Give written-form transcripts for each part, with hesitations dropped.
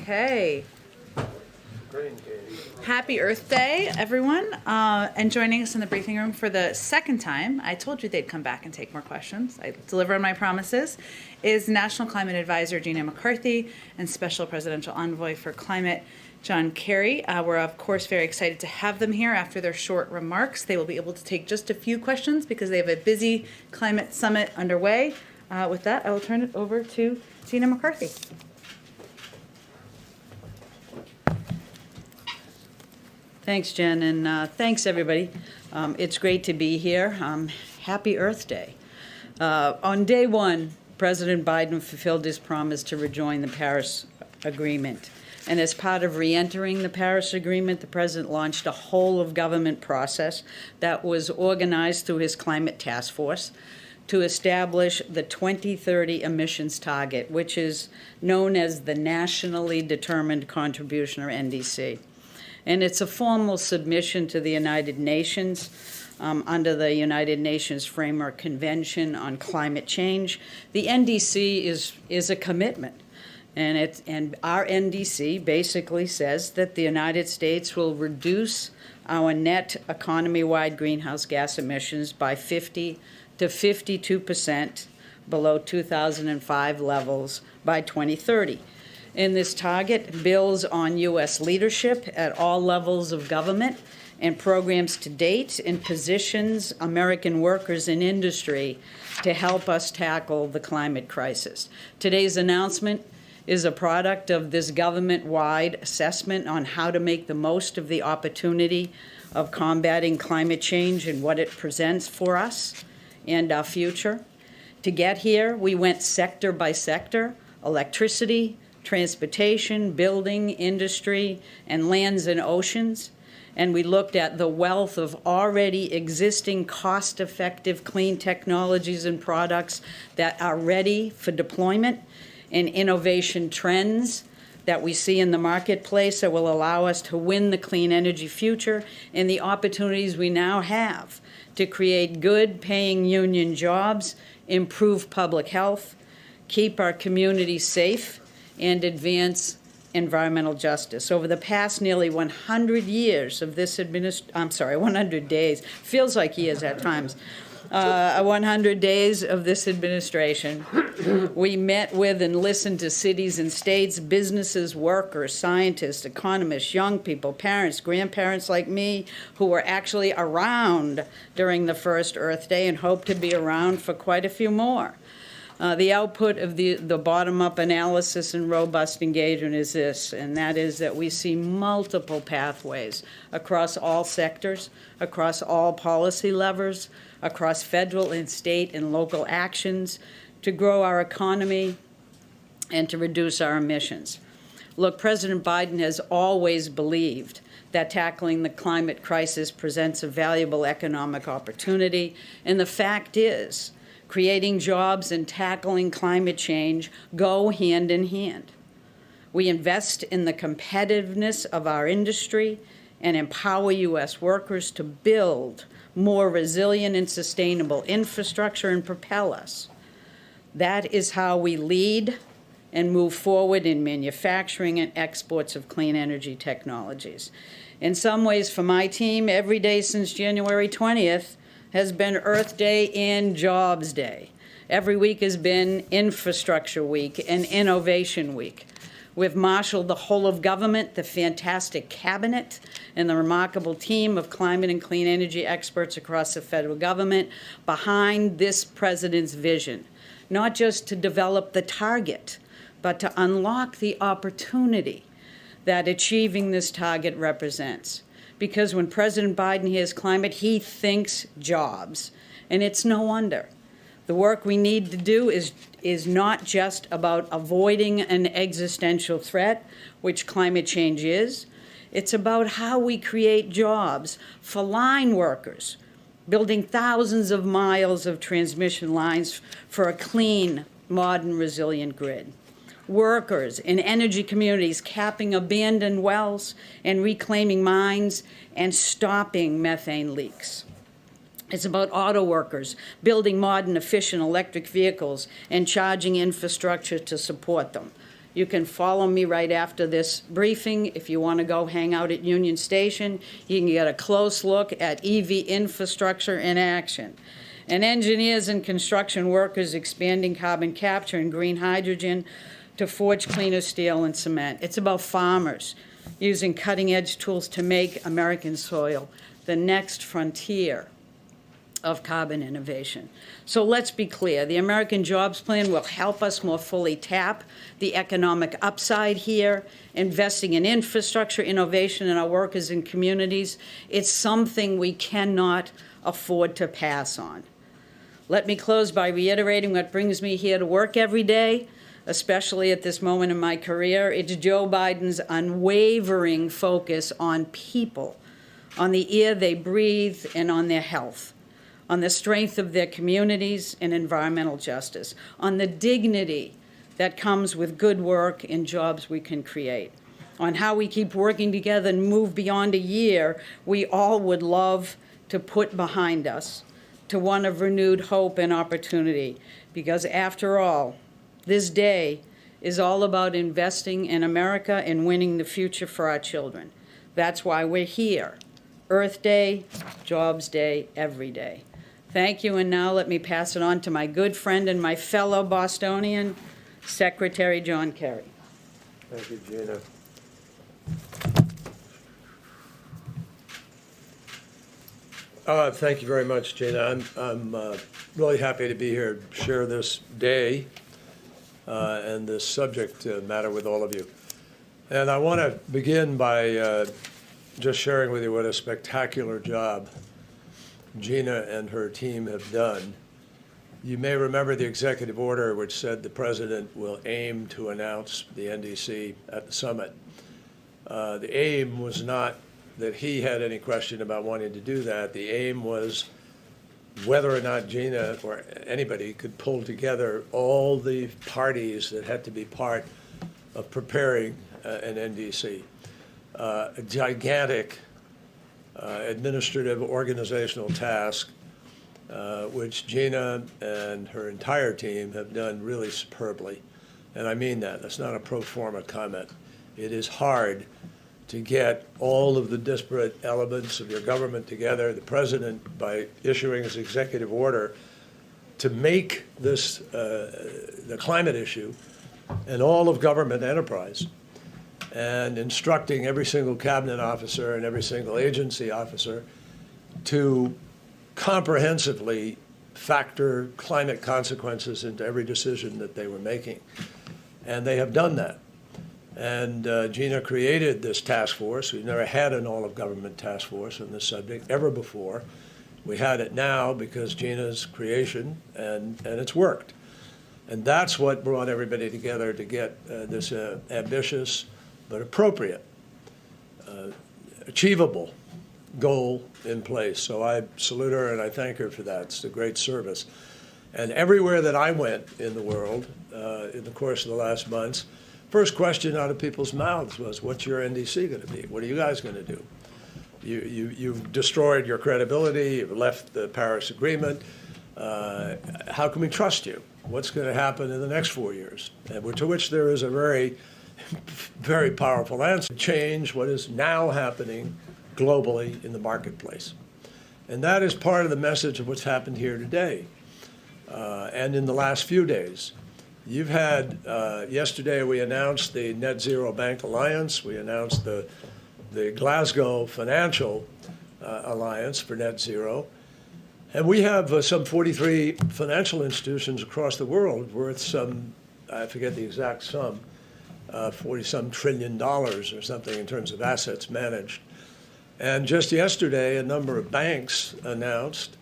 Okay. Happy Earth Day, everyone. And joining us in the briefing room for the second time, I told you they'd come back and take more questions. I deliver on my promises, is National Climate Advisor Gina McCarthy and Special Presidential Envoy for Climate John Kerry. We're, of course, very excited to have them here after their short remarks. They will be able to take just a few questions because they have a busy climate summit underway. With that, I will turn it over to Gina McCarthy. Thanks, Jen, and thanks, everybody. It's great to be here. Happy Earth Day. On day one, President Biden fulfilled his promise to rejoin the Paris Agreement. And as part of re-entering the Paris Agreement, the President launched a whole-of-government process that was organized through his Climate Task Force to establish the 2030 emissions target, which is known as the Nationally Determined Contribution, or NDC. And it's a formal submission to the United Nations under the United Nations Framework Convention on Climate Change. The NDC is a commitment. And our NDC basically says that the United States will reduce our net economy-wide greenhouse gas emissions by 50 to 52% below 2005 levels by 2030. And this target builds on U.S. leadership at all levels of government and programs to date and positions American workers in industry to help us tackle the climate crisis. Today's announcement is a product of this government-wide assessment on how to make the most of the opportunity of combating climate change and what it presents for us and our future. To get here, we went sector by sector: electricity, transportation, building, industry, and lands and oceans. And we looked at the wealth of already existing cost-effective clean technologies and products that are ready for deployment, and innovation trends that we see in the marketplace that will allow us to win the clean energy future, and the opportunities we now have to create good paying union jobs, improve public health, keep our communities safe, and advance environmental justice. Over the past nearly 100 years of this 100 days, feels like years at times, 100 days of this administration, we met with and listened to cities and states, businesses, workers, scientists, economists, young people, parents, grandparents like me, who were actually around during the first Earth Day and hope to be around for quite a few more. The output of the bottom-up analysis and robust engagement is this, and that is that we see multiple pathways across all sectors, across all policy levers, across federal and state and local actions to grow our economy and to reduce our emissions. Look, President Biden has always believed that tackling the climate crisis presents a valuable economic opportunity, and the fact is, creating jobs and tackling climate change go hand in hand. We invest in the competitiveness of our industry and empower U.S. workers to build more resilient and sustainable infrastructure and propel us. That is how we lead and move forward in manufacturing and exports of clean energy technologies. In some ways, for my team, every day since January 20th has been Earth Day and Jobs Day. Every week has been Infrastructure Week and Innovation Week. We've marshaled the whole of government, the fantastic cabinet, and the remarkable team of climate and clean energy experts across the federal government behind this president's vision, not just to develop the target, but to unlock the opportunity that achieving this target represents. Because when President Biden hears climate, he thinks jobs, and it's no wonder. The work we need to do is not just about avoiding an existential threat, which climate change is. It's about how we create jobs for line workers, building thousands of miles of transmission lines for a clean, modern, resilient grid. Workers in energy communities capping abandoned wells and reclaiming mines and stopping methane leaks. It's about auto workers building modern, efficient electric vehicles and charging infrastructure to support them. You can follow me right after this briefing. If you want to go hang out at Union Station, you can get a close look at EV infrastructure in action. And engineers and construction workers expanding carbon capture and green hydrogen to forge cleaner steel and cement. It's about farmers using cutting-edge tools to make American soil the next frontier of carbon innovation. So let's be clear, the American Jobs Plan will help us more fully tap the economic upside here, investing in infrastructure, innovation in our workers and communities. It's something we cannot afford to pass on. Let me close by reiterating what brings me here to work every day, especially at this moment in my career. It's Joe Biden's unwavering focus on people, on the air they breathe, and on their health, on the strength of their communities and environmental justice, on the dignity that comes with good work and jobs we can create, on how we keep working together and move beyond a year we all would love to put behind us, to one of renewed hope and opportunity. Because after all, this day is all about investing in America and winning the future for our children. That's why we're here. Earth Day, Jobs Day, every day. Thank you, and now let me pass it on to my good friend and my fellow Bostonian, Secretary John Kerry. Thank you, Gina. Thank you very much, Gina. I'm really happy to be here to share this day and this subject matter with all of you. And I want to begin by just sharing with you what a spectacular job Gina and her team have done. You may remember the executive order which said the president will aim to announce the NDC at the summit. The aim was not that he had any question about wanting to do that. The aim was whether or not Gina or anybody could pull together all the parties that had to be part of preparing an NDC. A gigantic administrative organizational task, which Gina and her entire team have done really superbly. And I mean that. That's not a pro forma comment. It is hard to get all of the disparate elements of your government together. The president, by issuing his executive order to make this the climate issue and all of government enterprise, and instructing every single cabinet officer and every single agency officer to comprehensively factor climate consequences into every decision that they were making. And they have done that. And Gina created this task force. We've never had an all-of-government task force on this subject ever before. We had it now because Gina's creation, and it's worked. And that's what brought everybody together to get this ambitious but appropriate, achievable goal in place. So I salute her and I thank her for that. It's a great service. And everywhere that I went in the world in the course of the last months, first question out of people's mouths was, what's your NDC going to be? What are you guys going to do? You've destroyed your credibility. You've left the Paris Agreement. How can we trust you? What's going to happen in the next 4 years? And to which there is a very, very powerful answer. Change what is now happening globally in the marketplace. And that is part of the message of what's happened here today and in the last few days. You've had, yesterday we announced the Net Zero Bank Alliance. We announced the Glasgow Financial Alliance for Net Zero. And we have some 43 financial institutions across the world worth some, I forget the exact sum, 40-some trillion dollars or something in terms of assets managed. And just yesterday, a number of banks announced,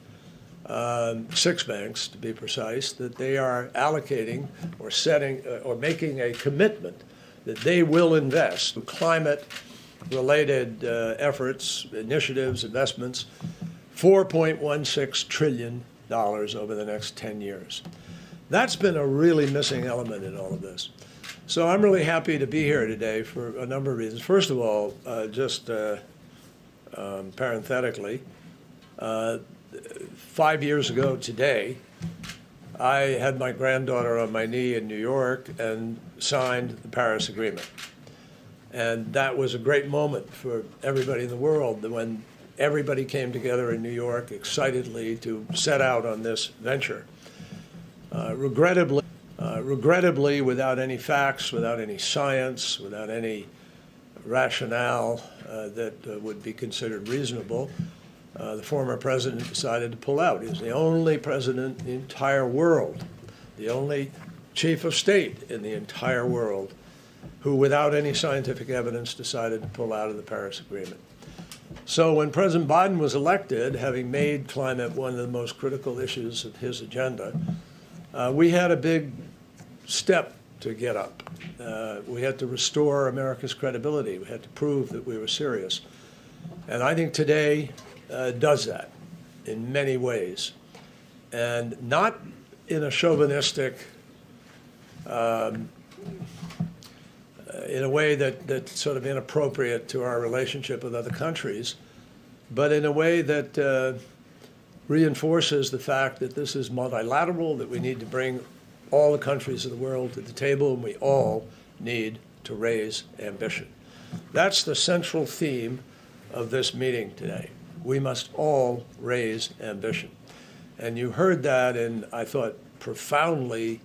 6 banks to be precise, that they are allocating or setting or making a commitment that they will invest in climate-related efforts, initiatives, investments, $4.16 trillion over the next 10 years. That's been a really missing element in all of this. So I'm really happy to be here today for a number of reasons. First of all, just parenthetically, 5 years ago today, I had my granddaughter on my knee in New York and signed the Paris Agreement. And that was a great moment for everybody in the world when everybody came together in New York excitedly to set out on this venture. Regrettably, without any facts, without any science, without any rationale that would be considered reasonable, the former president decided to pull out. He was the only president in the entire world, the only chief of state in the entire world who, without any scientific evidence, decided to pull out of the Paris Agreement. So when President Biden was elected, having made climate one of the most critical issues of his agenda, we had a big step to get up. We had to restore America's credibility. We had to prove that we were serious. And I think today does that in many ways. And not in a chauvinistic, in a way that's sort of inappropriate to our relationship with other countries, but in a way that reinforces the fact that this is multilateral, that we need to bring all the countries of the world to the table, and we all need to raise ambition. That's the central theme of this meeting today. We must all raise ambition. And you heard that in, I thought, profoundly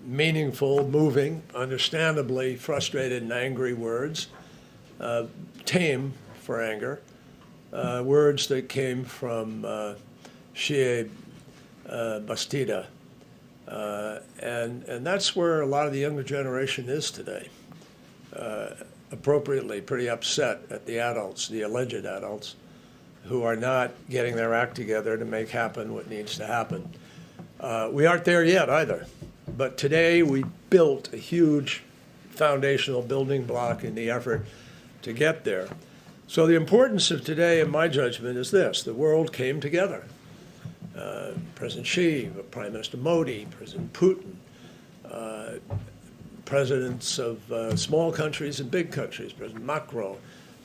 meaningful, moving, understandably frustrated and angry words, tame for anger, words that came from Shea Bastida. And that's where a lot of the younger generation is today, appropriately pretty upset at the adults, the alleged adults, who are not getting their act together to make happen what needs to happen. We aren't there yet either, but today we built a huge foundational building block in the effort to get there. So the importance of today, in my judgment, is this: the world came together. President Xi, Prime Minister Modi, President Putin, presidents of small countries and big countries, President Macron,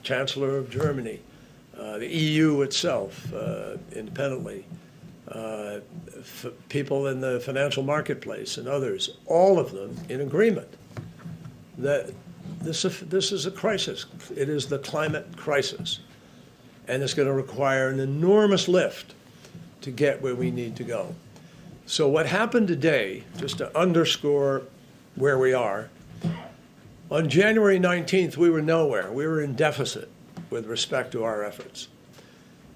Chancellor of Germany, the EU itself, independently, people in the financial marketplace and others, all of them in agreement that this is a crisis. It is the climate crisis, and it's going to require an enormous lift to get where we need to go. So what happened today, just to underscore where we are, on January 19th, we were nowhere. We were in deficit with respect to our efforts.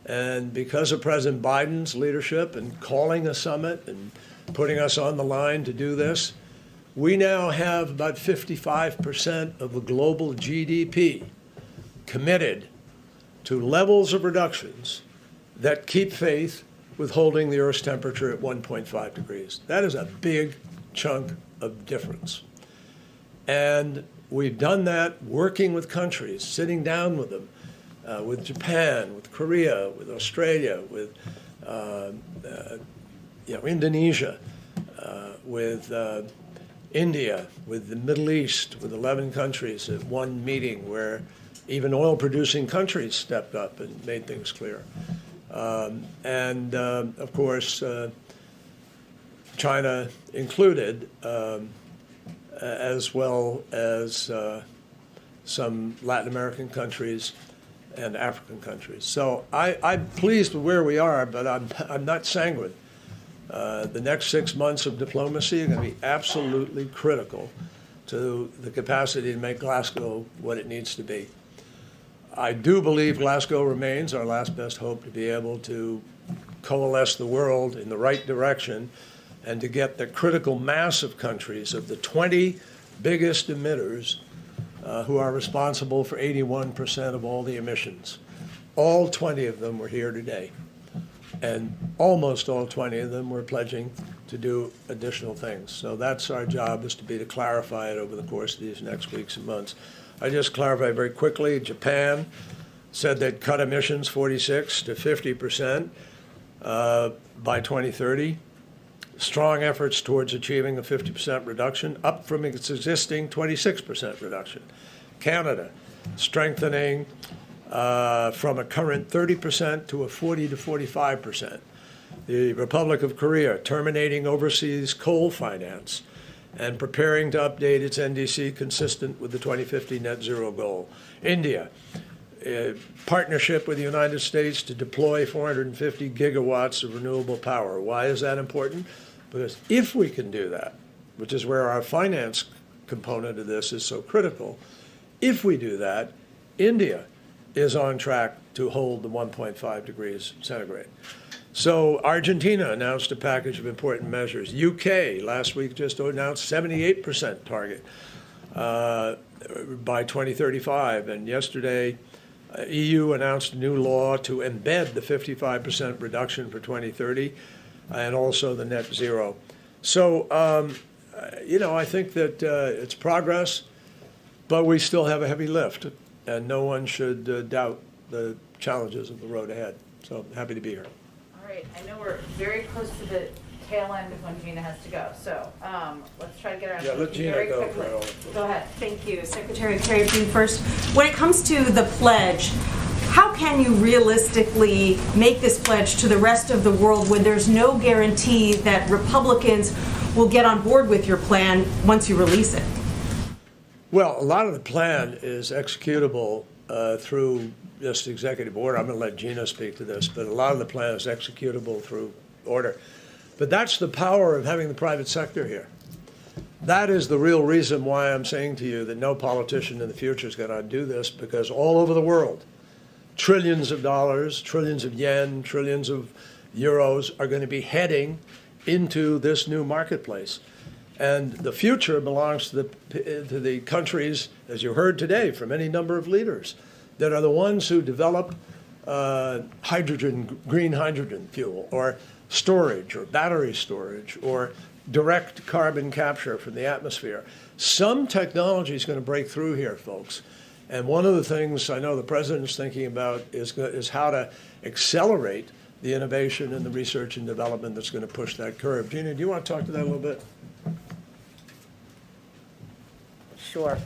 And because of President Biden's leadership and calling a summit and putting us on the line to do this, we now have about 55% of the global GDP committed to levels of reductions that keep faith with holding the Earth's temperature at 1.5 degrees. That is a big chunk of difference. And we've done that working with countries, sitting down with them, with Japan, with Korea, with Australia, with Indonesia, with India, with the Middle East, with 11 countries at one meeting where even oil-producing countries stepped up and made things clear. Of course, China included, as well as some Latin American countries and African countries. So I'm pleased with where we are, but I'm not sanguine. The next 6 months of diplomacy are going to be absolutely critical to the capacity to make Glasgow what it needs to be. I do believe Glasgow remains our last best hope to be able to coalesce the world in the right direction and to get the critical mass of countries, of the 20 biggest emitters who are responsible for 81% of all the emissions. All 20 of them were here today. And almost all 20 of them were pledging to do additional things. So that's our job, is to clarify it over the course of these next weeks and months. I just clarify very quickly, Japan said they'd cut emissions 46 to 50% by 2030. Strong efforts towards achieving a 50% reduction, up from its existing 26% reduction. Canada strengthening from a current 30% to a 40 to 45%. the Republic of Korea terminating overseas coal finance and preparing to update its NDC consistent with the 2050 net zero goal. India, a partnership with the United States to deploy 450 gigawatts of renewable power. Why is that important? Because if we can do that, which is where our finance component of this is so critical, if we do that, India is on track to hold the 1.5 degrees centigrade. So Argentina announced a package of important measures. UK last week just announced 78% target by 2035. And yesterday, EU announced a new law to embed the 55% reduction for 2030 and also the net zero. So, I think that it's progress, but we still have a heavy lift, and no one should doubt the challenges of the road ahead. So happy to be here. All right, I know we're very close to the tail end of when Gina has to go, so let's try to get around Let Gina very go. quickly. Go ahead. Thank you, Secretary Kerry. First, when it comes to the pledge, how can you realistically make this pledge to the rest of the world when there's no guarantee that Republicans will get on board with your plan once you release it? Well, a lot of the plan is executable through just executive order. I'm going to let Gina speak to this, but a lot of the plan is executable through order. But that's the power of having the private sector here. That is the real reason why I'm saying to you that no politician in the future is going to do this, because all over the world, trillions of dollars, trillions of yen, trillions of euros are going to be heading into this new marketplace. And the future belongs to the countries, as you heard today from any number of leaders, that are the ones who develop green hydrogen fuel, or storage, or battery storage, or direct carbon capture from the atmosphere. Some technology is going to break through here, folks. And one of the things I know the president's thinking about is how to accelerate the innovation and the research and development that's going to push that curve. Gina, do you want to talk to that a little bit? Sure.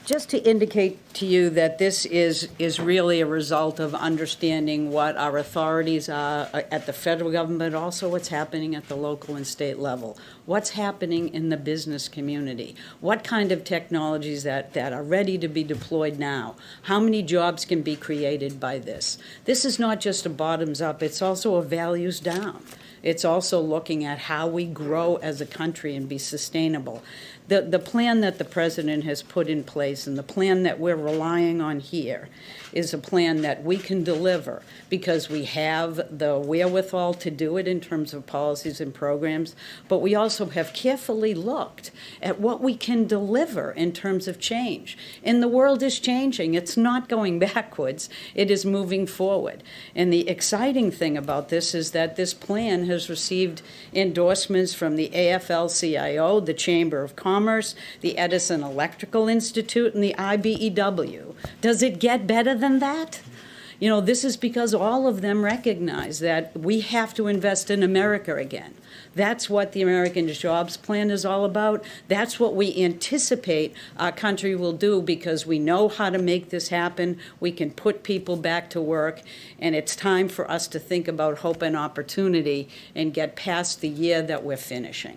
Just to indicate to you that this is really a result of understanding what our authorities are at the federal government, but also what's happening at the local and state level. What's happening in the business community? What kind of technologies that are ready to be deployed now? How many jobs can be created by this? This is not just a bottoms up, it's also a values down. It's also looking at how we grow as a country and be sustainable. The plan that the president has put in place and the plan that we're relying on here is a plan that we can deliver because we have the wherewithal to do it in terms of policies and programs, but we also have carefully looked at what we can deliver in terms of change. And the world is changing. It's not going backwards. It is moving forward. And the exciting thing about this is that this plan has received endorsements from the AFL-CIO, the Chamber of Commerce, the Edison Electrical Institute, and the IBEW. Does it get better than that? You know, this is because all of them recognize that we have to invest in America again. That's what the American Jobs Plan is all about. That's what we anticipate our country will do because we know how to make this happen. We can put people back to work, and it's time for us to think about hope and opportunity and get past the year that we're finishing.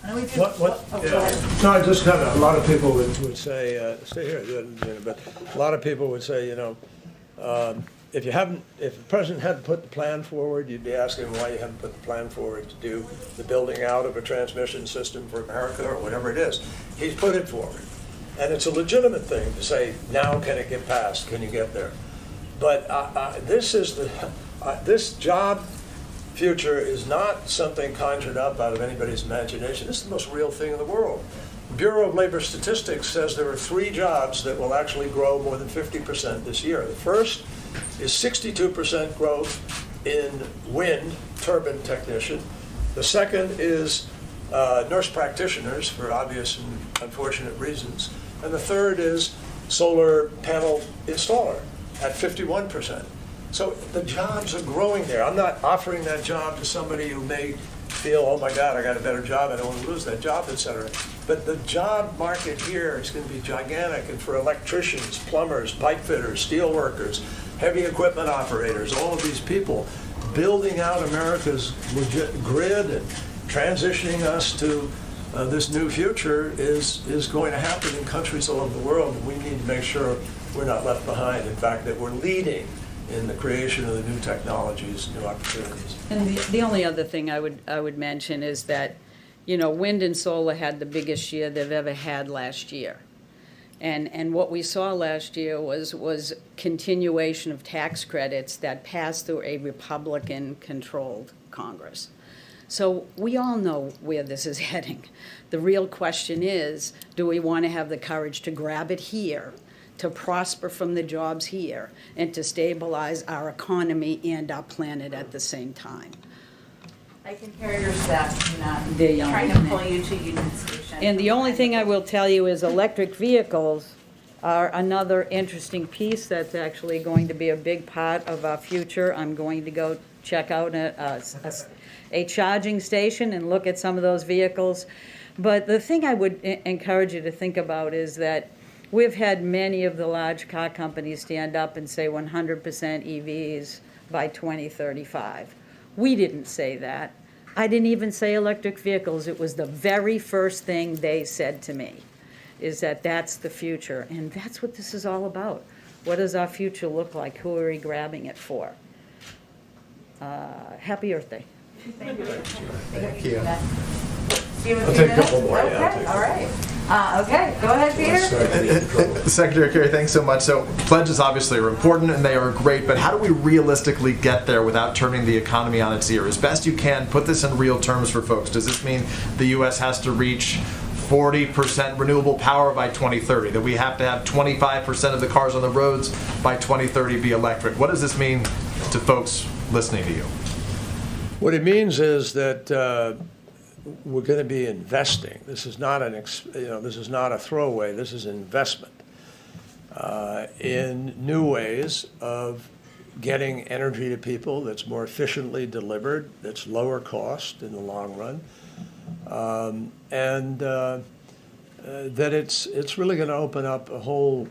No, I just kind of, a lot of people would say, stay here, but a lot of people would say, if the president hadn't put the plan forward, you'd be asking why you haven't put the plan forward to do the building out of a transmission system for America or whatever it is. He's put it forward. And it's a legitimate thing to say, now can it get passed? Can you get there? But this job future is not something conjured up out of anybody's imagination. This is the most real thing in the world. The Bureau of Labor Statistics says there are 3 jobs that will actually grow more than 50% this year. The first is 62% growth in wind turbine technician. The second is nurse practitioners for obvious and unfortunate reasons. And the third is solar panel installer at 51%. So the jobs are growing there. I'm not offering that job to somebody who may feel, oh my God, I got a better job, I don't want to lose that job, et cetera. But the job market here is going to be gigantic, and for electricians, plumbers, pipe fitters, steel workers, heavy equipment operators, all of these people, building out America's legit grid and transitioning us to this new future is going to happen in countries all over the world, and we need to make sure we're not left behind. In fact, that we're leading in the creation of the new technologies, new opportunities. And the only other thing I would mention is that, wind and solar had the biggest year they've ever had last year. And what we saw last year was continuation of tax credits that passed through a Republican-controlled Congress. So we all know where this is heading. The real question is, do we want to have the courage to grab it here, to prosper from the jobs here, and to stabilize our economy and our planet at the same time? I can hear your staff not They're yelling trying at to me. pull you to Union Station. And the only thing I will tell you is electric vehicles are another interesting piece that's actually going to be a big part of our future. I'm going to go check out a charging station and look at some of those vehicles. But the thing I would encourage you to think about is that we've had many of the large car companies stand up and say 100% EVs by 2035. We didn't say that. I didn't even say electric vehicles. It was the very first thing they said to me, is that that's the future. And that's what this is all about. What does our future look like? Who are we grabbing it for? Happy Earth Day. Thank you. I'll take a couple more. Okay, Yeah, I'll take all right. Okay, go ahead, Peter. Secretary Kerry, thanks so much. So pledges obviously are important and they are great, but how do we realistically get there without turning the economy on its ear? As best you can, put this in real terms for folks. Does this mean the U.S. has to reach 40% renewable power by 2030, that we have to have 25% of the cars on the roads by 2030 be electric? What does this mean to folks listening to you? What it means is that we're going to be investing. This is not this is not a throwaway. This is investment in new ways of getting energy to people that's more efficiently delivered, that's lower cost in the long run, and that it's really going to open up a whole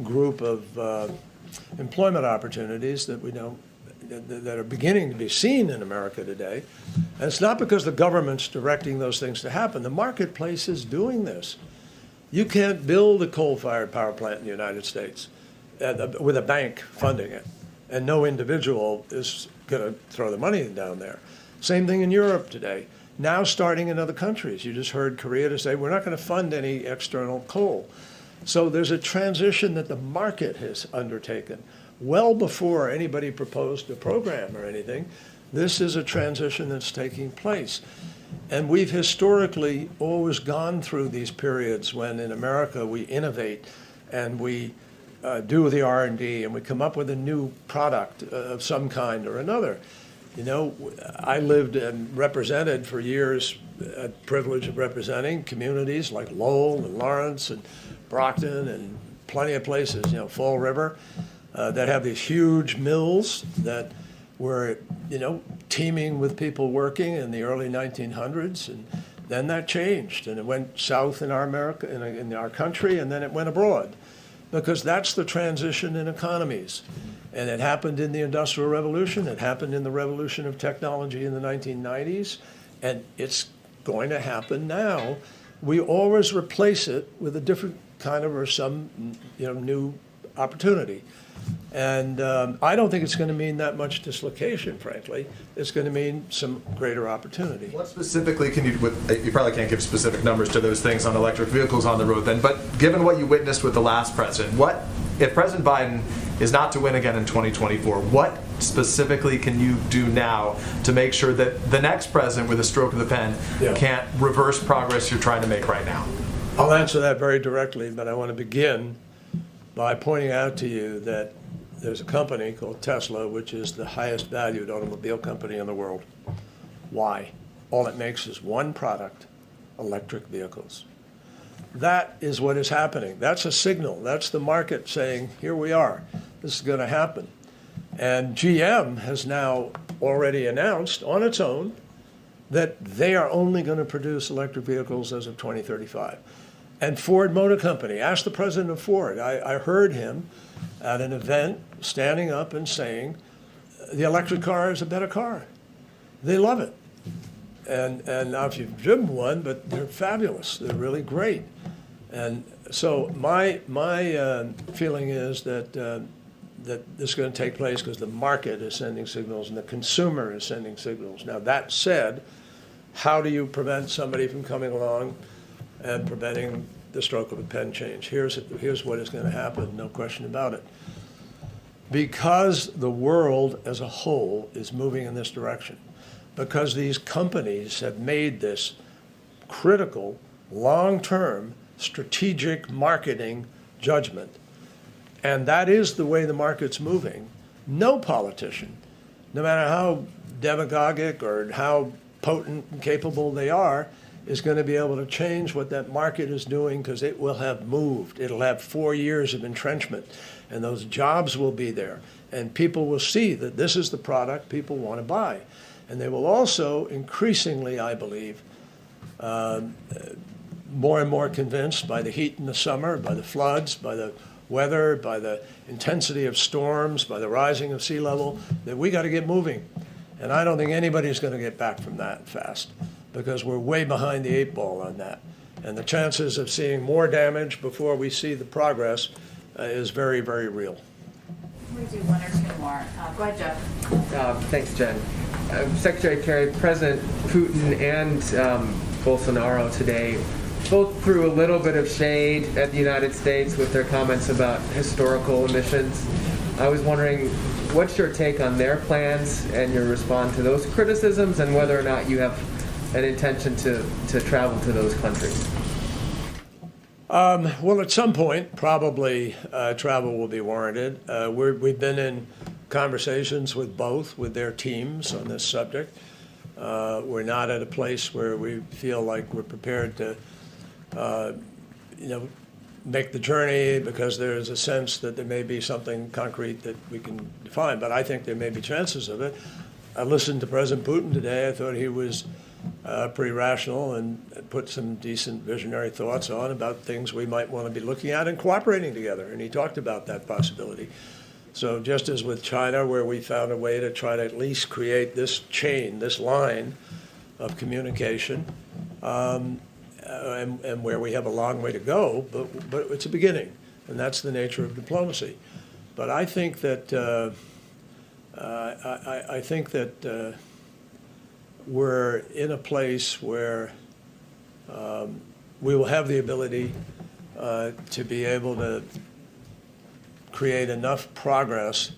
group of employment opportunities that we don't. That are beginning to be seen in America today. And it's not because the government's directing those things to happen. The marketplace is doing this. You can't build a coal-fired power plant in the United States with a bank funding it, and no individual is going to throw the money down there. Same thing in Europe today. Now starting in other countries. You just heard Korea to say, we're not going to fund any external coal. So there's a transition that the market has undertaken. Well before anybody proposed a program or anything, this is a transition that's taking place. And we've historically always gone through these periods when in America we innovate and we do the R&D and we come up with a new product of some kind or another. I lived and represented for years, a privilege of representing communities like Lowell and Lawrence and Brockton and plenty of places, Fall River. That have these huge mills that were, teeming with people working in the early 1900s, and then that changed, and it went south in our in our country, and then it went abroad, because that's the transition in economies, and it happened in the Industrial Revolution, it happened in the revolution of technology in the 1990s, and it's going to happen now. We always replace it with a different kind of or some, new opportunity. And I don't think it's going to mean that much dislocation, frankly. It's going to mean some greater opportunity. What specifically can you probably can't give specific numbers to those things on electric vehicles on the road then, but given what you witnessed with the last president, what, if President Biden is not to win again in 2024, what specifically can you do now to make sure that the next president with a stroke of the pen can't reverse progress you're trying to make right now? I'll answer that very directly, but I want to begin by pointing out to you that there's a company called Tesla, which is the highest valued automobile company in the world. Why? All it makes is one product, electric vehicles. That is what is happening. That's a signal. That's the market saying, here we are. This is going to happen. And GM has now already announced on its own that they are only going to produce electric vehicles as of 2035. And Ford Motor Company, ask the president of Ford. I heard him at an event standing up and saying the electric car is a better car. They love it. And now if you've driven one, but they're fabulous. They're really great. And so my feeling is that that this is going to take place because the market is sending signals and the consumer is sending signals. Now, that said, how do you prevent somebody from coming along and preventing the stroke of a pen change? Here's what is going to happen, no question about it. Because the world as a whole is moving in this direction, because these companies have made this critical, long-term, strategic marketing judgment, and that is the way the market's moving, no politician, no matter how demagogic or how potent and capable they are, is going to be able to change what that market is doing, because it will have moved. It'll have 4 years of entrenchment, and those jobs will be there. And people will see that this is the product people want to buy. And they will also increasingly, I believe, more and more convinced by the heat in the summer, by the floods, by the weather, by the intensity of storms, by the rising of sea level, that we got to get moving. And I don't think anybody's going to get back from that fast, because we're way behind the 8 ball on that. And the chances of seeing more damage before we see the progress is very, very real. We do one or two more. Go ahead, Jeff. Thanks, Jen. Secretary Kerry, President Putin and Bolsonaro today both threw a little bit of shade at the United States with their comments about historical emissions. I was wondering, what's your take on their plans and your response to those criticisms, and whether or not you have an intention to travel to those countries? Well, at some point, probably travel will be warranted. We've been in conversations with both, with their teams on this subject. We're not at a place where we feel like we're prepared to, make the journey, because there is a sense that there may be something concrete that we can define. But I think there may be chances of it. I listened to President Putin today. I thought he was pretty rational and put some decent visionary thoughts on about things we might want to be looking at and cooperating together. And he talked about that possibility. So just as with China, where we found a way to try to at least create this chain, this line of communication, and where we have a long way to go, but it's a beginning, and that's the nature of diplomacy. But I think that we're in a place where we will have the ability to be able to create enough progress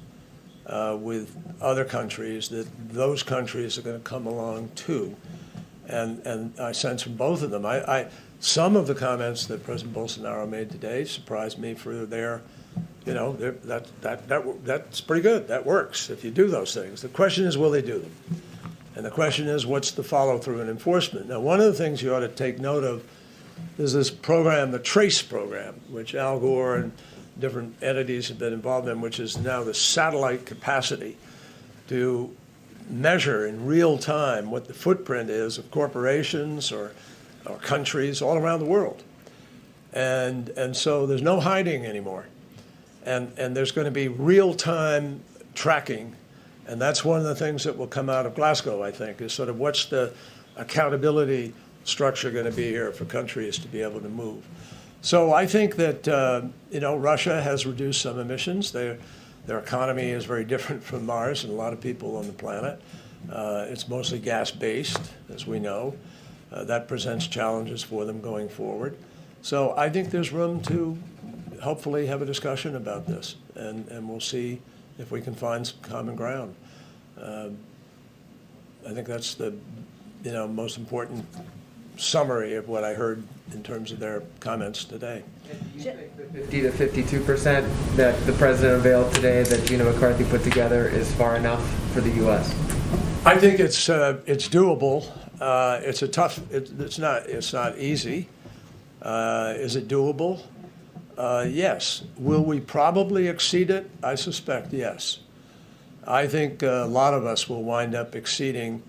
with other countries that those countries are going to come along too. And I sense from both of them, some of the comments that President Bolsonaro made today surprised me for their, that's pretty good. That works if you do those things. The question is, will they do them? And the question is, what's the follow-through and enforcement? Now, one of the things you ought to take note of is this program, the TRACE program, which Al Gore and different entities have been involved in, which is now the satellite capacity to measure in real time what the footprint is of corporations or countries all around the world. And so there's no hiding anymore. And there's going to be real-time tracking. And that's one of the things that will come out of Glasgow, I think, is sort of what's the accountability structure going to be here for countries to be able to move. So I think that, Russia has reduced some emissions. Their economy is very different from ours and a lot of people on the planet. It's mostly gas-based, as we know. That presents challenges for them going forward. So I think there's room to hopefully have a discussion about this, and we'll see if we can find some common ground. I think that's the most important summary of what I heard in terms of their comments today. Do you think the 50 to 52% that the president unveiled today, that Gina McCarthy put together, is far enough for the U.S.? I think it's doable. It's not easy. Is it doable? Yes. Will we probably exceed it? I suspect yes. I think a lot of us will wind up exceeding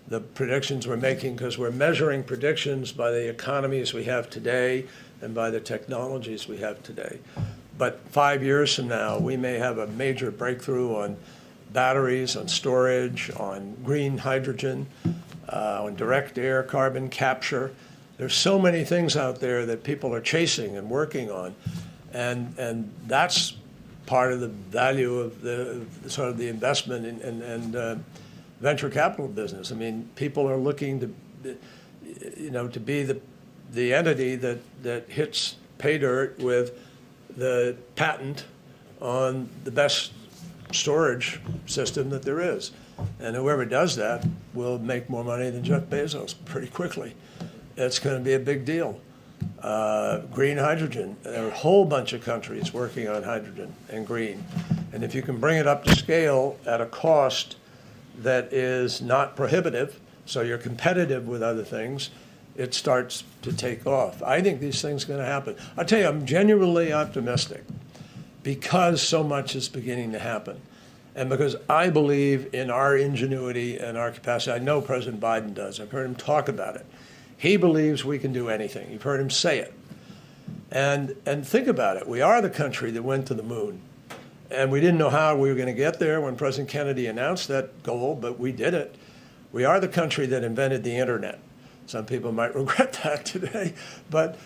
the predictions we're making, because we're measuring predictions by the economies we have today and by the technologies we have today. But 5 years from now, we may have a major breakthrough on batteries, on storage, on green hydrogen, on direct air carbon capture. There's so many things out there that people are chasing and working on, and that's part of the value of the sort of the investment and venture capital business. I mean, people are looking to, to be the entity that hits pay dirt with the patent on the best storage system that there is. And whoever does that will make more money than Jeff Bezos pretty quickly. It's going to be a big deal. Green hydrogen. There are a whole bunch of countries working on hydrogen and green. And if you can bring it up to scale at a cost that is not prohibitive, so you're competitive with other things, it starts to take off. I think these things are going to happen. I'll tell you, I'm genuinely optimistic because so much is beginning to happen. And because I believe in our ingenuity and our capacity. I know President Biden does. I've heard him talk about it. He believes we can do anything. You've heard him say it. And think about it. We are the country that went to the moon. And we didn't know how we were going to get there when President Kennedy announced that goal, but we did it. We are the country that invented the internet. Some people might regret that today, but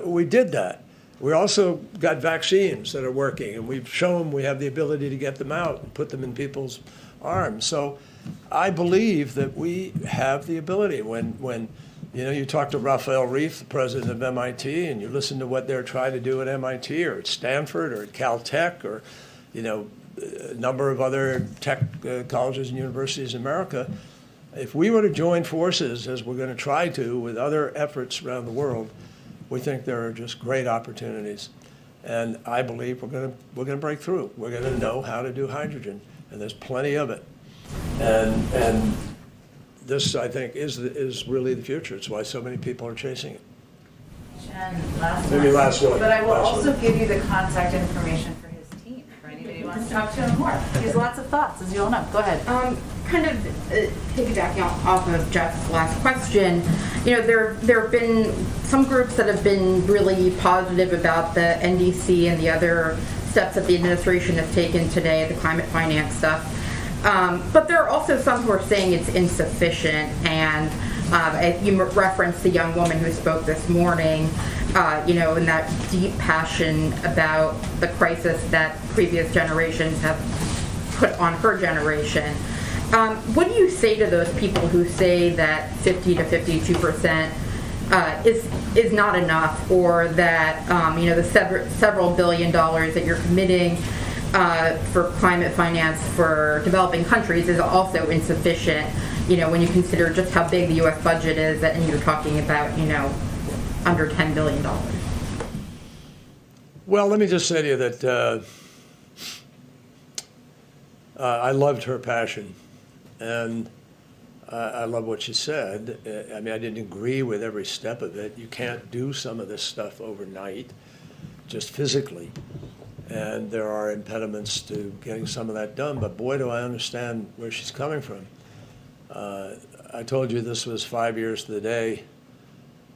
we did that. We also got vaccines that are working, and we've shown we have the ability to get them out and put them in people's arms. So I believe that we have the ability. When you talk to Raphael Reif, the president of MIT, and you listen to what they're trying to do at MIT or at Stanford or at Caltech or a number of other tech colleges and universities in America, if we were to join forces, as we're going to try to with other efforts around the world, we think there are just great opportunities. And I believe we're going to break through. We're going to know how to do hydrogen, and there's plenty of it. And this, I think, is really the future. It's why so many people are chasing it. Jen, last Maybe one. last one. But I will Last also one. give you the contact information for his team, for anybody who wants to talk to him more. He has lots of thoughts, as you all know. Go ahead. Kind of piggybacking off of Jeff's last question, there have been some groups that have been really positive about the NDC and the other steps that the administration has taken today, the climate finance stuff. But there are also some who are saying it's insufficient, and you referenced the young woman who spoke this morning, and that deep passion about the crisis that previous generations have put on her generation. What do you say to those people who say that 50 to 52% is not enough, or that the several $billion that you're committing for climate finance for developing countries is also insufficient? When you consider just how big the U.S. budget is, and you're talking about under $10 billion. Well, let me just say to you that I loved her passion. And I love what she said. I mean, I didn't agree with every step of it. You can't do some of this stuff overnight, just physically. And there are impediments to getting some of that done. But boy, do I understand where she's coming from. I told you this was 5 years to the day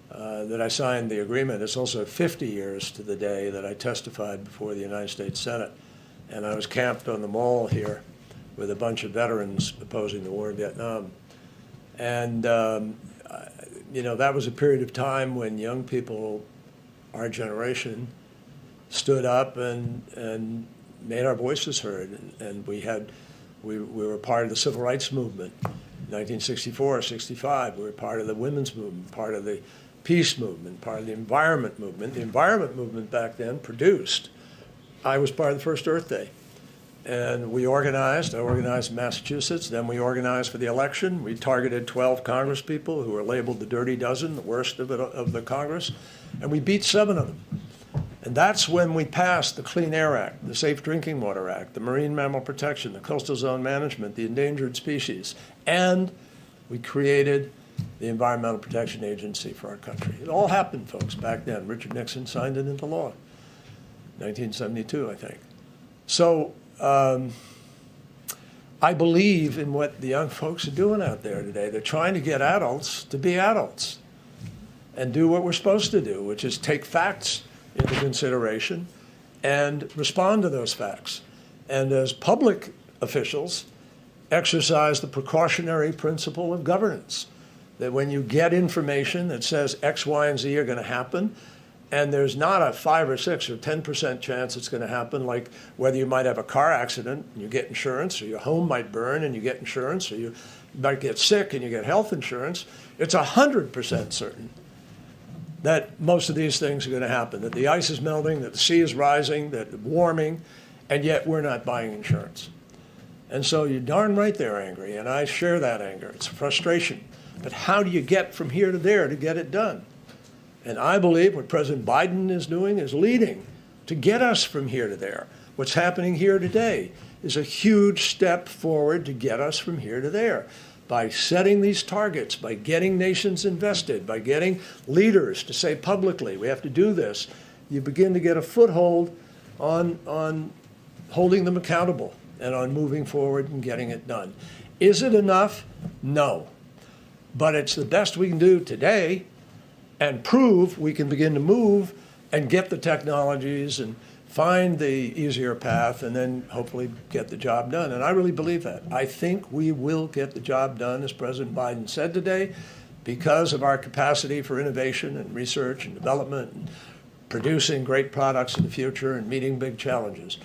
that I signed the agreement. It's also 50 years to the day that I testified before the United States Senate. And I was camped on the Mall here with a bunch of veterans opposing the war in Vietnam. And, that was a period of time when young people, our generation, stood up and made our voices heard. And we were part of the civil rights movement, 1964, 65. We were part of the women's movement, part of the peace movement, part of the environment movement. The environment movement back then produced. I was part of the first Earth Day. And I organized in Massachusetts, then we organized for the election. We targeted 12 Congress people who were labeled the Dirty Dozen, the worst of the Congress, and we beat 7 of them. And that's when we passed the Clean Air Act, the Safe Drinking Water Act, the Marine Mammal Protection, the Coastal Zone Management, the Endangered Species, and we created the Environmental Protection Agency for our country. It all happened, folks, back then. Richard Nixon signed it into law, 1972, I think. So, I believe in what the young folks are doing out there today. They're trying to get adults to be adults and do what we're supposed to do, which is take facts into consideration and respond to those facts. And as public officials exercise the precautionary principle of governance, that when you get information that says X, Y, and Z are going to happen, and there's not a 5 or 6 or 10% chance it's going to happen, like whether you might have a car accident and you get insurance, or your home might burn and you get insurance, or you might get sick and you get health insurance. It's 100% certain that most of these things are going to happen, that the ice is melting, that the sea is rising, that it's warming, and yet we're not buying insurance. And so you're darn right they're angry, and I share that anger. It's frustration. But how do you get from here to there to get it done? And I believe what President Biden is doing is leading to get us from here to there. What's happening here today is a huge step forward to get us from here to there. By setting these targets, by getting nations invested, by getting leaders to say publicly, we have to do this, you begin to get a foothold on holding them accountable and on moving forward and getting it done. Is it enough? No. But it's the best we can do today, and prove we can begin to move and get the technologies and find the easier path and then hopefully get the job done. And I really believe that. I think we will get the job done, as President Biden said today, because of our capacity for innovation and research and development and producing great products in the future and meeting big challenges.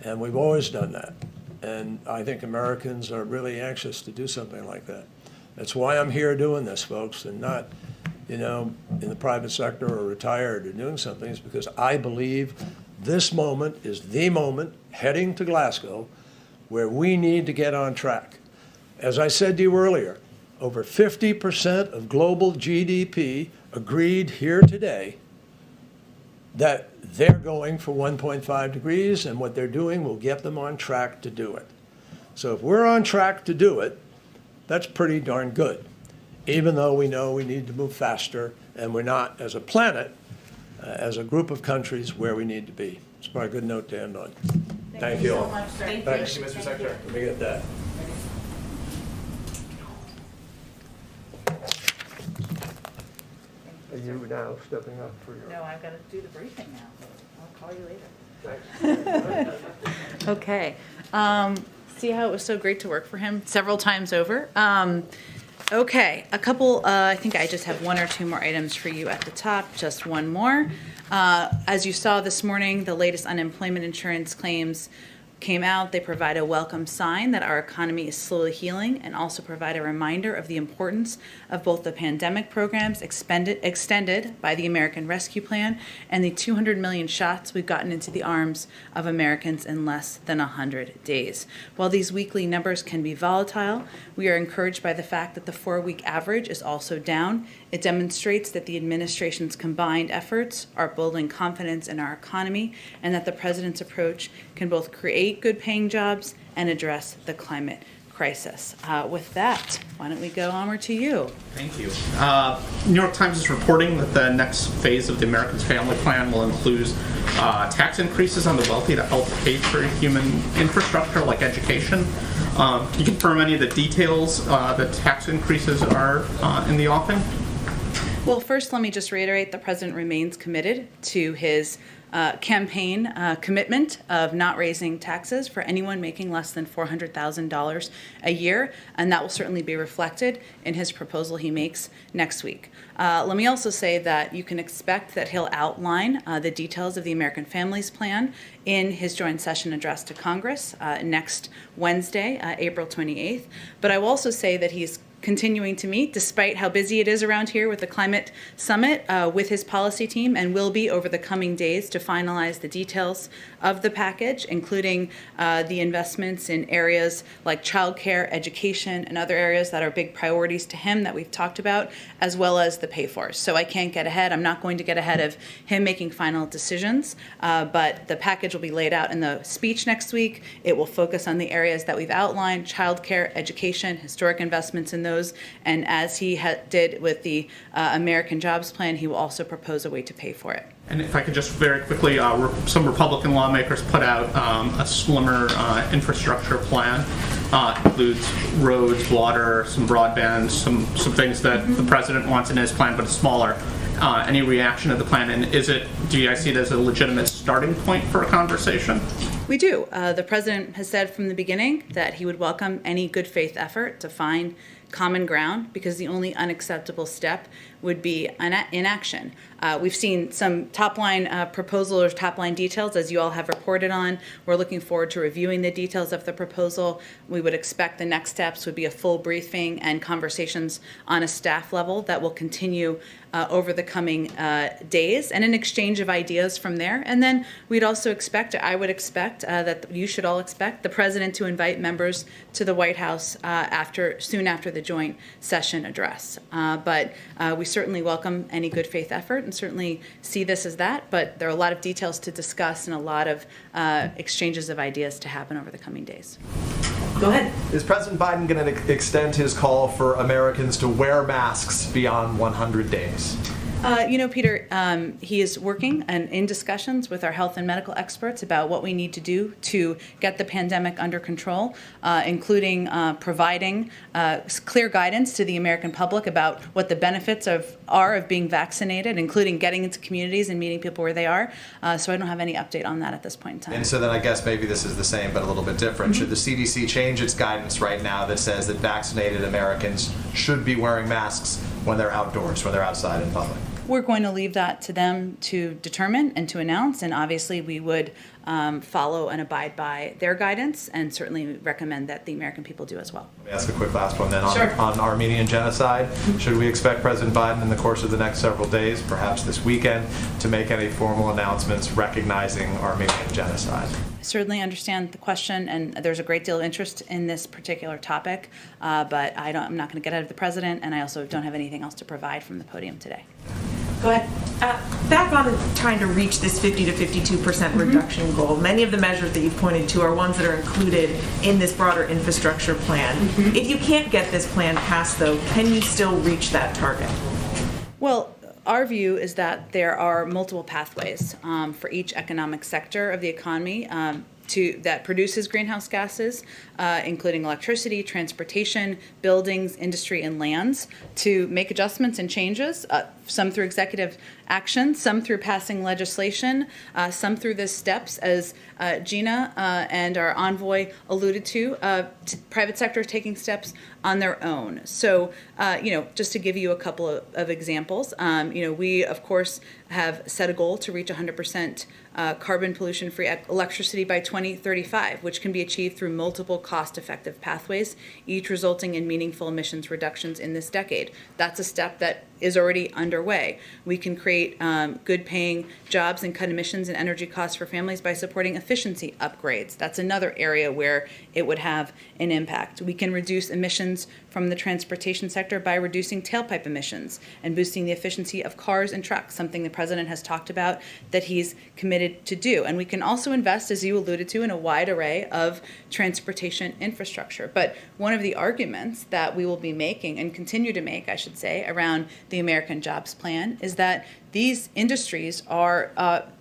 And we've always done that. And I think Americans are really anxious to do something like that. That's why I'm here doing this, folks, and not, in the private sector or retired or doing something. Is because I believe this moment is the moment heading to Glasgow where we need to get on track. As I said to you earlier, over 50% of global GDP agreed here today that they're going for 1.5 degrees, and what they're doing will get them on track to do it. So if we're on track to do it, that's pretty darn good, even though we know we need to move faster, and we're not, as a planet, as a group of countries, where we need to be. It's probably a good note to end on. Thank you all. So much, sir. Thanks. Thank you, Mr. Secretary. Let me get that. Are you now stepping up for your... No, I've got to do the briefing now. I'll call you later. Thanks. Okay. See how it was so great to work for him several times over? Okay, a couple, I think I just have one or two more items for you at the top, just one more. As you saw this morning, the latest unemployment insurance claims came out. They provide a welcome sign that our economy is slowly healing, and also provide a reminder of the importance of both the pandemic programs extended by the American Rescue Plan and the 200 million shots we've gotten into the arms of Americans in less than 100 days. While these weekly numbers can be volatile, we are encouraged by the fact that the 4-week average is also down. It demonstrates that the administration's combined efforts are building confidence in our economy, and that the president's approach can both create good-paying jobs and address the climate crisis. With that, why don't we go onward to you? Thank you. New York Times is reporting that the next phase of the Americans Family Plan will include tax increases on the wealthy to help pay for human infrastructure like education. Can you confirm any of the details that tax increases are in the offing? Well, first, let me just reiterate the president remains committed to his campaign commitment of not raising taxes for anyone making less than $400,000 a year, and that will certainly be reflected in his proposal he makes next week. Let me also say that you can expect that he'll outline the details of the American Families Plan in his joint session address to Congress next Wednesday, April 28th. But I will also say that he's continuing to meet, despite how busy it is around here with the climate summit, with his policy team, and will be over the coming days to finalize the details of the package, including the investments in areas like childcare, education, and other areas that are big priorities to him that we've talked about, as well as the pay-fors. So I can't get ahead. I'm not going to get ahead of him making final decisions, but the package will be laid out in the speech next week. It will focus on the areas that we've outlined: childcare, education, historic investments in those, and as he did with the American Jobs Plan, he will also propose a way to pay for it. And if I could just very quickly, some Republican lawmakers put out a slimmer infrastructure plan. Includes roads, water, some broadband, some things that the president wants in his plan, but it's smaller. Any reaction to the plan, and do you guys see it as a legitimate starting point for a conversation? We do. The president has said from the beginning that he would welcome any good faith effort to find common ground, because the only unacceptable step would be inaction. We've seen some top-line proposal or top-line details, as you all have reported on. We're looking forward to reviewing the details of the proposal. We would expect the next steps would be a full briefing and conversations on a staff level that will continue over the coming days, and an exchange of ideas from there. And then we'd also expect, I would expect, that you should all expect the president to invite members to the White House soon after the joint session address. But we certainly welcome any good faith effort and certainly see this as that. But there are a lot of details to discuss and a lot of exchanges of ideas to happen over the coming days. Go ahead. Is President Biden going to extend his call for Americans to wear masks beyond 100 days? Peter, he is working and in discussions with our health and medical experts about what we need to do to get the pandemic under control, including providing clear guidance to the American public about what the benefits are of being vaccinated, including getting into communities and meeting people where they are. So I don't have any update on that at this point in time. And so then I guess maybe this is the same but a little bit different. Mm-hmm. Should the CDC change its guidance right now that says that vaccinated Americans should be wearing masks when they're outdoors, when they're outside in public? We're going to leave that to them to determine and to announce, and obviously we would follow and abide by their guidance, and certainly recommend that the American people do as well. Let me ask a quick last one then Sure. on Armenian genocide. Should we expect President Biden in the course of the next several days, perhaps this weekend, to make any formal announcements recognizing Armenian genocide? I certainly understand the question, and there's a great deal of interest in this particular topic, but I'm not going to get ahead of the president, and I also don't have anything else to provide from the podium today. Go ahead. Back on trying to reach this 50 to 52% reduction goal, many of the measures that you've pointed to are ones that are included in this broader infrastructure plan. If you can't get this plan passed, though, can you still reach that target? Well, our view is that there are multiple pathways for each economic sector of the economy that produces greenhouse gases, including electricity, transportation, buildings, industry, and lands, to make adjustments and changes, some through executive action, some through passing legislation, some through the steps, as Gina and our envoy alluded to, private sector taking steps on their own. So, just to give you a couple of examples, we, of course, have set a goal to reach 100% carbon pollution-free electricity by 2035, which can be achieved through multiple cost-effective pathways, each resulting in meaningful emissions reductions in this decade. That's a step that is already underway. We can create good-paying jobs and cut emissions and energy costs for families by supporting efficiency upgrades. That's another area where it would have an impact. We can reduce emissions from the transportation sector by reducing tailpipe emissions and boosting the efficiency of cars and trucks, something the president has talked about that he's committed to do. And we can also invest, as you alluded to, in a wide array of transportation infrastructure. But one of the arguments that we will be making, and continue to make, I should say, around the American Jobs Plan is that these industries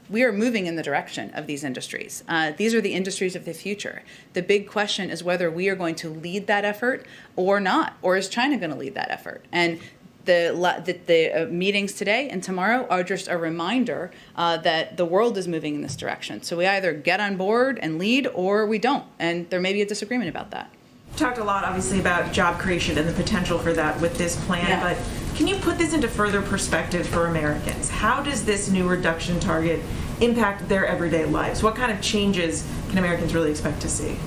we are moving in the direction of these industries. These are the industries of the future. The big question is whether we are going to lead that effort or not, or is China going to lead that effort? And the meetings today and tomorrow are just a reminder that the world is moving in this direction. So we either get on board and lead, or we don't, and there may be a disagreement about that. Talked a lot, obviously, about job creation and the potential for that with this plan, but can you put this into further perspective for Americans? How does this new reduction target impact their everyday lives? What kind of changes can Americans really expect to see?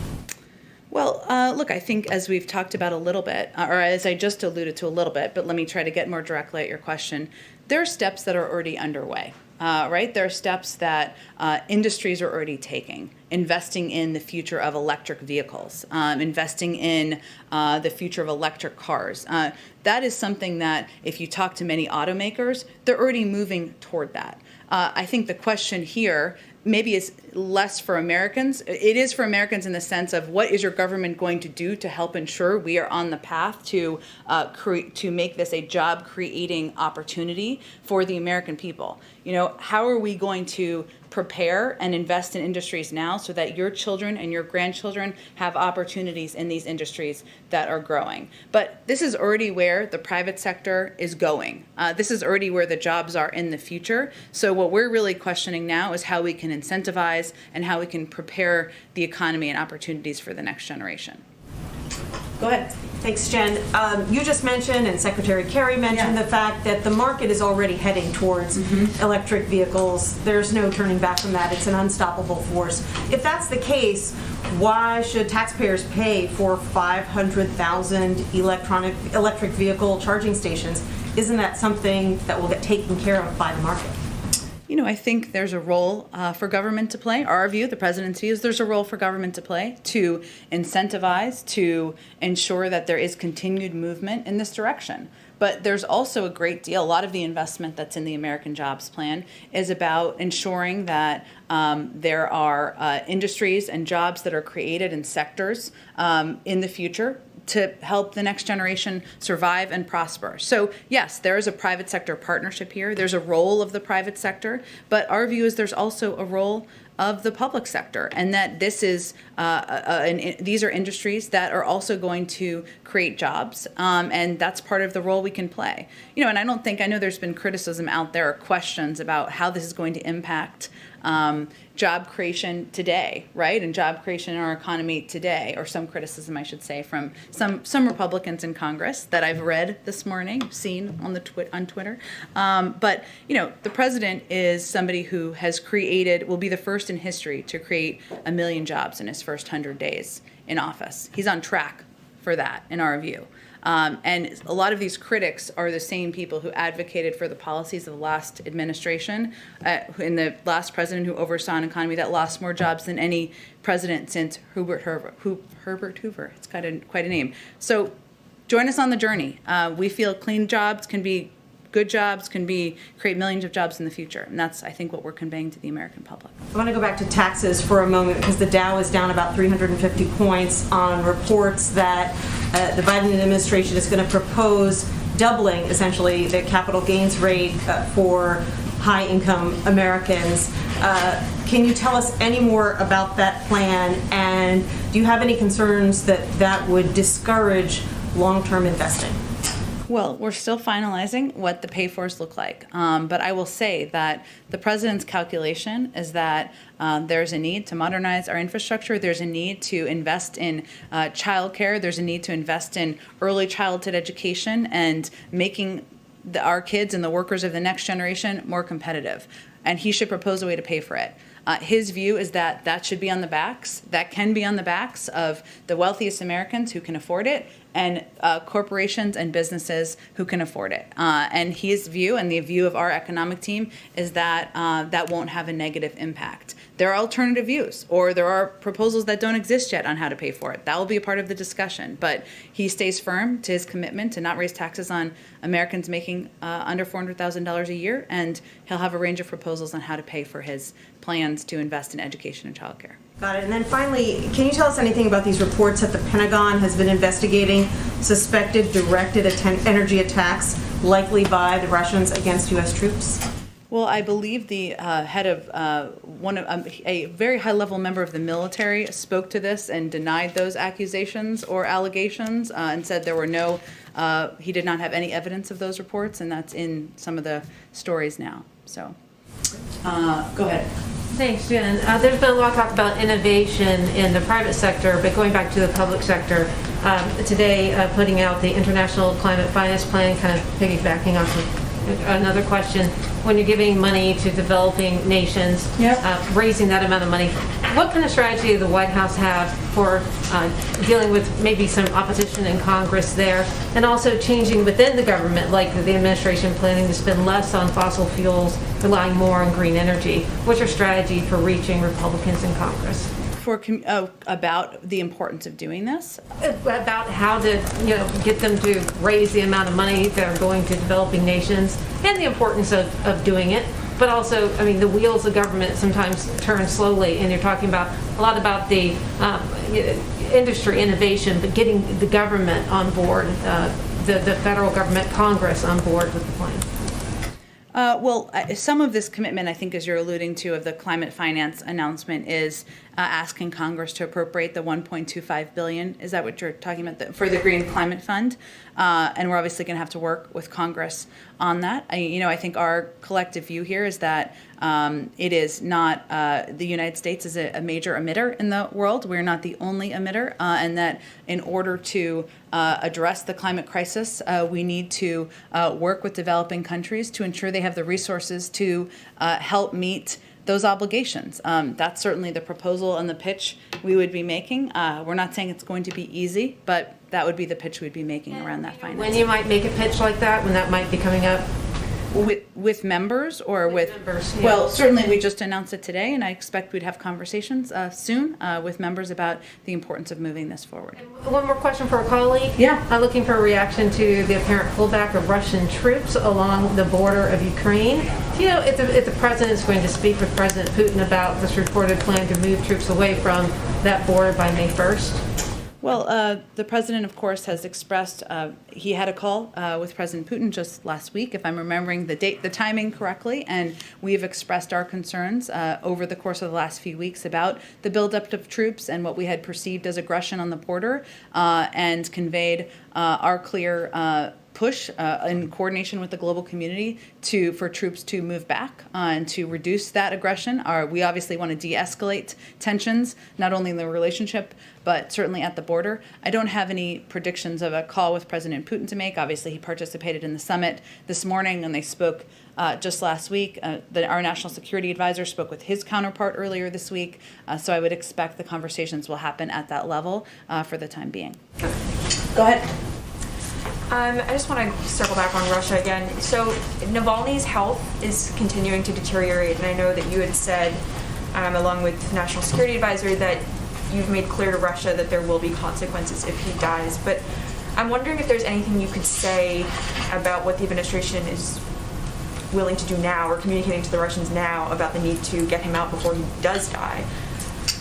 Well, look, I think as we've talked about a little bit, or as I just alluded to a little bit, but let me try to get more directly at your question, there are steps that are already underway. Right? There are steps that industries are already taking, investing in the future of electric vehicles, investing in the future of electric cars. That is something that, if you talk to many automakers, they're already moving toward that. I think the question here maybe is less for Americans. It is for Americans in the sense of what is your government going to do to help ensure we are on the path to make this a job-creating opportunity for the American people. How are we going to prepare and invest in industries now so that your children and your grandchildren have opportunities in these industries that are growing. But this is already where the private sector is going. This is already where the jobs are in the future. So what we're really questioning now is how we can incentivize and how we can prepare the economy and opportunities for the next generation. Go ahead. Thanks, Jen. You just mentioned, and Secretary Kerry mentioned, the fact that the market is already heading towards electric vehicles. There's no turning back from that. It's an unstoppable force. If that's the case, why should taxpayers pay for 500,000 electric vehicle charging stations? Isn't that something that will get taken care of by the market? You know, I think there's a role for government to play. Our view, the president's view, is there's a role for government to play to incentivize, to ensure that there is continued movement in this direction. But there's also a great deal, a lot of the investment that's in the American Jobs Plan is about ensuring that there are industries and jobs that are created in sectors in the future to help the next generation survive and prosper. So yes, there is a private sector partnership here. There's a role of the private sector, but our view is there's also a role of the public sector, and that this is these are industries that are also going to create jobs, and that's part of the role we can play. You know, and I know there's been criticism out there, or questions about how this is going to impact job creation today, right? And job creation in our economy today, or some criticism, I should say, from some Republicans in Congress that I've read this morning, seen on on Twitter. But you know, the president is somebody who will be the first in history to create 1 million jobs in his first 100 days in office. He's on track for that, in our view. And a lot of these critics are the same people who advocated for the policies of the last administration, in the last president who oversaw an economy that lost more jobs than any president since Herbert Hoover. It's quite a name. So join us on the journey. We feel clean jobs can be good jobs, create millions of jobs in the future. And that's, I think, what we're conveying to the American public. I want to go back to taxes for a moment, because the Dow is down about 350 points on reports that the Biden administration is going to propose doubling, essentially, the capital gains rate for high-income Americans. Can you tell us any more about that plan, and do you have any concerns that that would discourage long-term investing? Well, we're still finalizing what the pay-fors look like. But I will say that the president's calculation is that there's a need to modernize our infrastructure. There's a need to invest in childcare. There's a need to invest in early childhood education and making our kids and the workers of the next generation more competitive. And he should propose a way to pay for it. His view is that can be on the backs of the wealthiest Americans who can afford it, and corporations and businesses who can afford it. And his view, and the view of our economic team, is that that won't have a negative impact. There are alternative views, or there are proposals that don't exist yet on how to pay for it. That will be a part of the discussion. But he stays firm to his commitment to not raise taxes on Americans making under $400,000 a year, and he'll have a range of proposals on how to pay for his plans to invest in education and childcare. Got it. And then finally, can you tell us anything about these reports that the Pentagon has been investigating suspected directed energy attacks, likely by the Russians, against U.S. troops? Well, I believe the head of a very high-level member of the military spoke to this and denied those accusations or allegations, and said there were he did not have any evidence of those reports, and that's in some of the stories now. So, go ahead. Thanks, Jen. There's been a lot of talk about innovation in the private sector, but going back to the public sector, today putting out the International Climate Finance Plan, kind of piggybacking off of another question, when you're giving money to developing nations, raising that amount of money, what kind of strategy does the White House have for dealing with maybe some opposition in Congress there, and also changing within the government, like the administration planning to spend less on fossil fuels, relying more on green energy? What's your strategy for reaching Republicans in Congress? About the importance of doing this? About how to get them to raise the amount of money that are going to developing nations, and the importance of doing it. But also, I mean, the wheels of government sometimes turn slowly, and you're talking about a lot about the industry innovation, but getting the government on board, the federal government, Congress on board with the plan. Some of this commitment, I think, as you're alluding to, of the climate finance announcement is asking Congress to appropriate the $1.25 billion. Is that what you're talking about, for the Green Climate Fund? And we're obviously going to have to work with Congress on that. I think our collective view here is that it is not the United States is a major emitter in the world. We're not the only emitter, and that in order to address the climate crisis, we need to work with developing countries to ensure they have the resources to help meet those obligations. That's certainly the proposal and the pitch we would be making. We're not saying it's going to be easy, but that would be the pitch we'd be making around that finance. When you might make a pitch like that, when that might be coming up? With members or with members, yeah. Well, certainly we just announced it today, and I expect we'd have conversations soon with members about the importance of moving this forward. One more question for a colleague. Yeah. Looking for a reaction to the apparent pullback of Russian troops along the border of Ukraine. Do you know if the president's going to speak with President Putin about this reported plan to move troops away from that border by May 1st? Well, the president, of course, has expressed he had a call with President Putin just last week, if I'm remembering the timing correctly, and we have expressed our concerns over the course of the last few weeks about the buildup of troops and what we had perceived as aggression on the border, and conveyed our clear push in coordination with the global community for troops to move back and to reduce that aggression. We obviously want to de-escalate tensions, not only in the relationship, but certainly at the border. I don't have any predictions of a call with President Putin to make. Obviously, he participated in the summit this morning, and they spoke just last week. Our national security advisor spoke with his counterpart earlier this week. So I would expect the conversations will happen at that level for the time being. Go ahead. I just want to circle back on Russia again. So Navalny's health is continuing to deteriorate, and I know that you had said, along with National Security Advisor, that you've made clear to Russia that there will be consequences if he dies. But I'm wondering if there's anything you could say about what the administration is willing to do now, or communicating to the Russians now, about the need to get him out before he does die.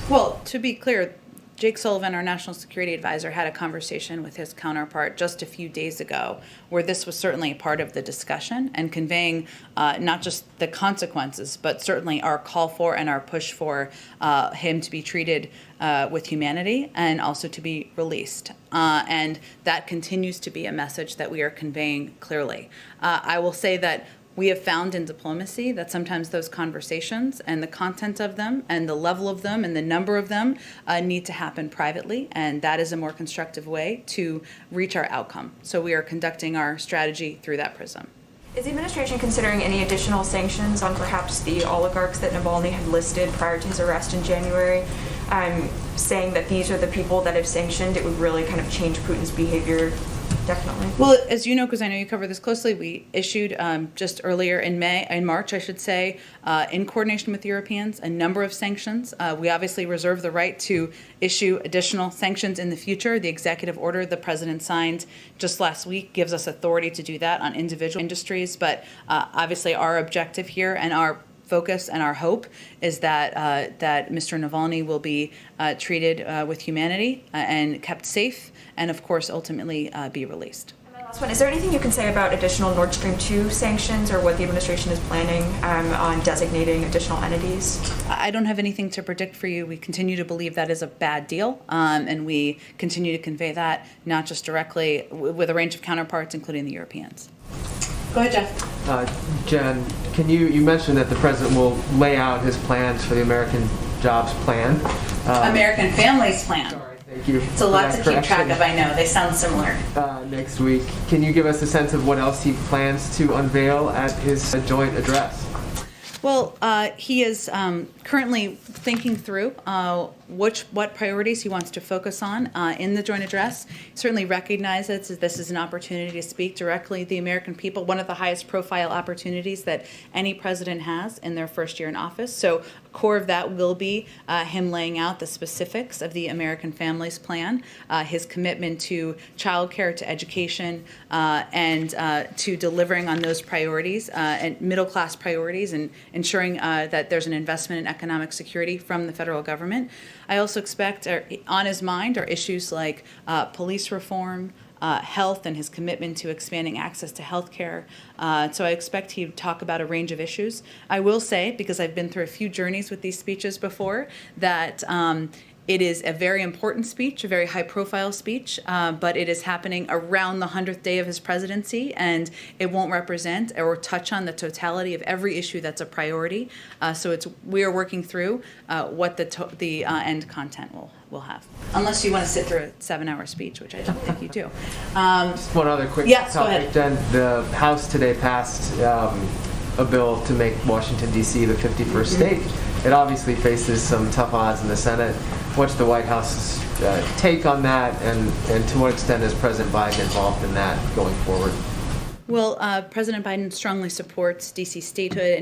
Well, to be clear, Jake Sullivan, our national security advisor, had a conversation with his counterpart just a few days ago where this was certainly a part of the discussion and conveying not just the consequences, but certainly our call for and our push for him to be treated with humanity and also to be released. And that continues to be a message that we are conveying clearly. I will say that we have found in diplomacy that sometimes those conversations and the content of them and the level of them and the number of them need to happen privately, and that is a more constructive way to reach our outcome. So we are conducting our strategy through that prism. Is the administration considering any additional sanctions on perhaps the oligarchs that Navalny had listed prior to his arrest in January, saying that these are the people that if sanctioned, it would really kind of change Putin's behavior? Definitely. Well, as you know, because I know you cover this closely, we issued just earlier in March, I should say, in coordination with Europeans, a number of sanctions. We obviously reserve the right to issue additional sanctions in the future. The executive order the president signed just last week gives us authority to do that on individual industries. But obviously our objective here and our focus and our hope is that that Mr. Navalny will be treated with humanity and kept safe, and of course ultimately be released. And my last one, is there anything you can say about additional Nord Stream 2 sanctions, or what the administration is planning on designating additional entities? I don't have anything to predict for you. We continue to believe that is a bad deal, and we continue to convey that not just directly with a range of counterparts, including the Europeans. Go ahead, Jeff. Jen, you mentioned that the president will lay out his plans for the American Jobs Plan. American Families Plan. Sorry, thank you. It's a lot to keep track of, I know. They sound similar. Next week. Can you give us a sense of what else he plans to unveil at his joint address? Well, he is currently thinking through what priorities he wants to focus on in the joint address. He certainly recognizes that this is an opportunity to speak directly to the American people, one of the highest profile opportunities that any president has in their first year in office. So a core of that will be him laying out the specifics of the American Families Plan, his commitment to child care, to education, and to delivering on those priorities and middle-class priorities, and ensuring that there's an investment in economic security from the federal government. I also expect on his mind are issues like police reform, health and his commitment to expanding access to health care. So I expect he'd talk about a range of issues. I will say, because I've been through a few journeys with these speeches before, that it is a very important speech, a very high-profile speech, but it is happening around the 100th day of his presidency, and it won't represent or touch on the totality of every issue that's a priority. So we are working through what the end content will have. Unless you want to sit through a 7-hour speech, which I don't think you do. Just one other quick Yes, go topic, ahead. Jen. The House today passed a bill to make Washington, D.C. the 51st state. It obviously faces some tough odds in the Senate. What's the White House's take on that, and to what extent is President Biden involved in that going forward? Well, President Biden strongly supports D.C. statehood,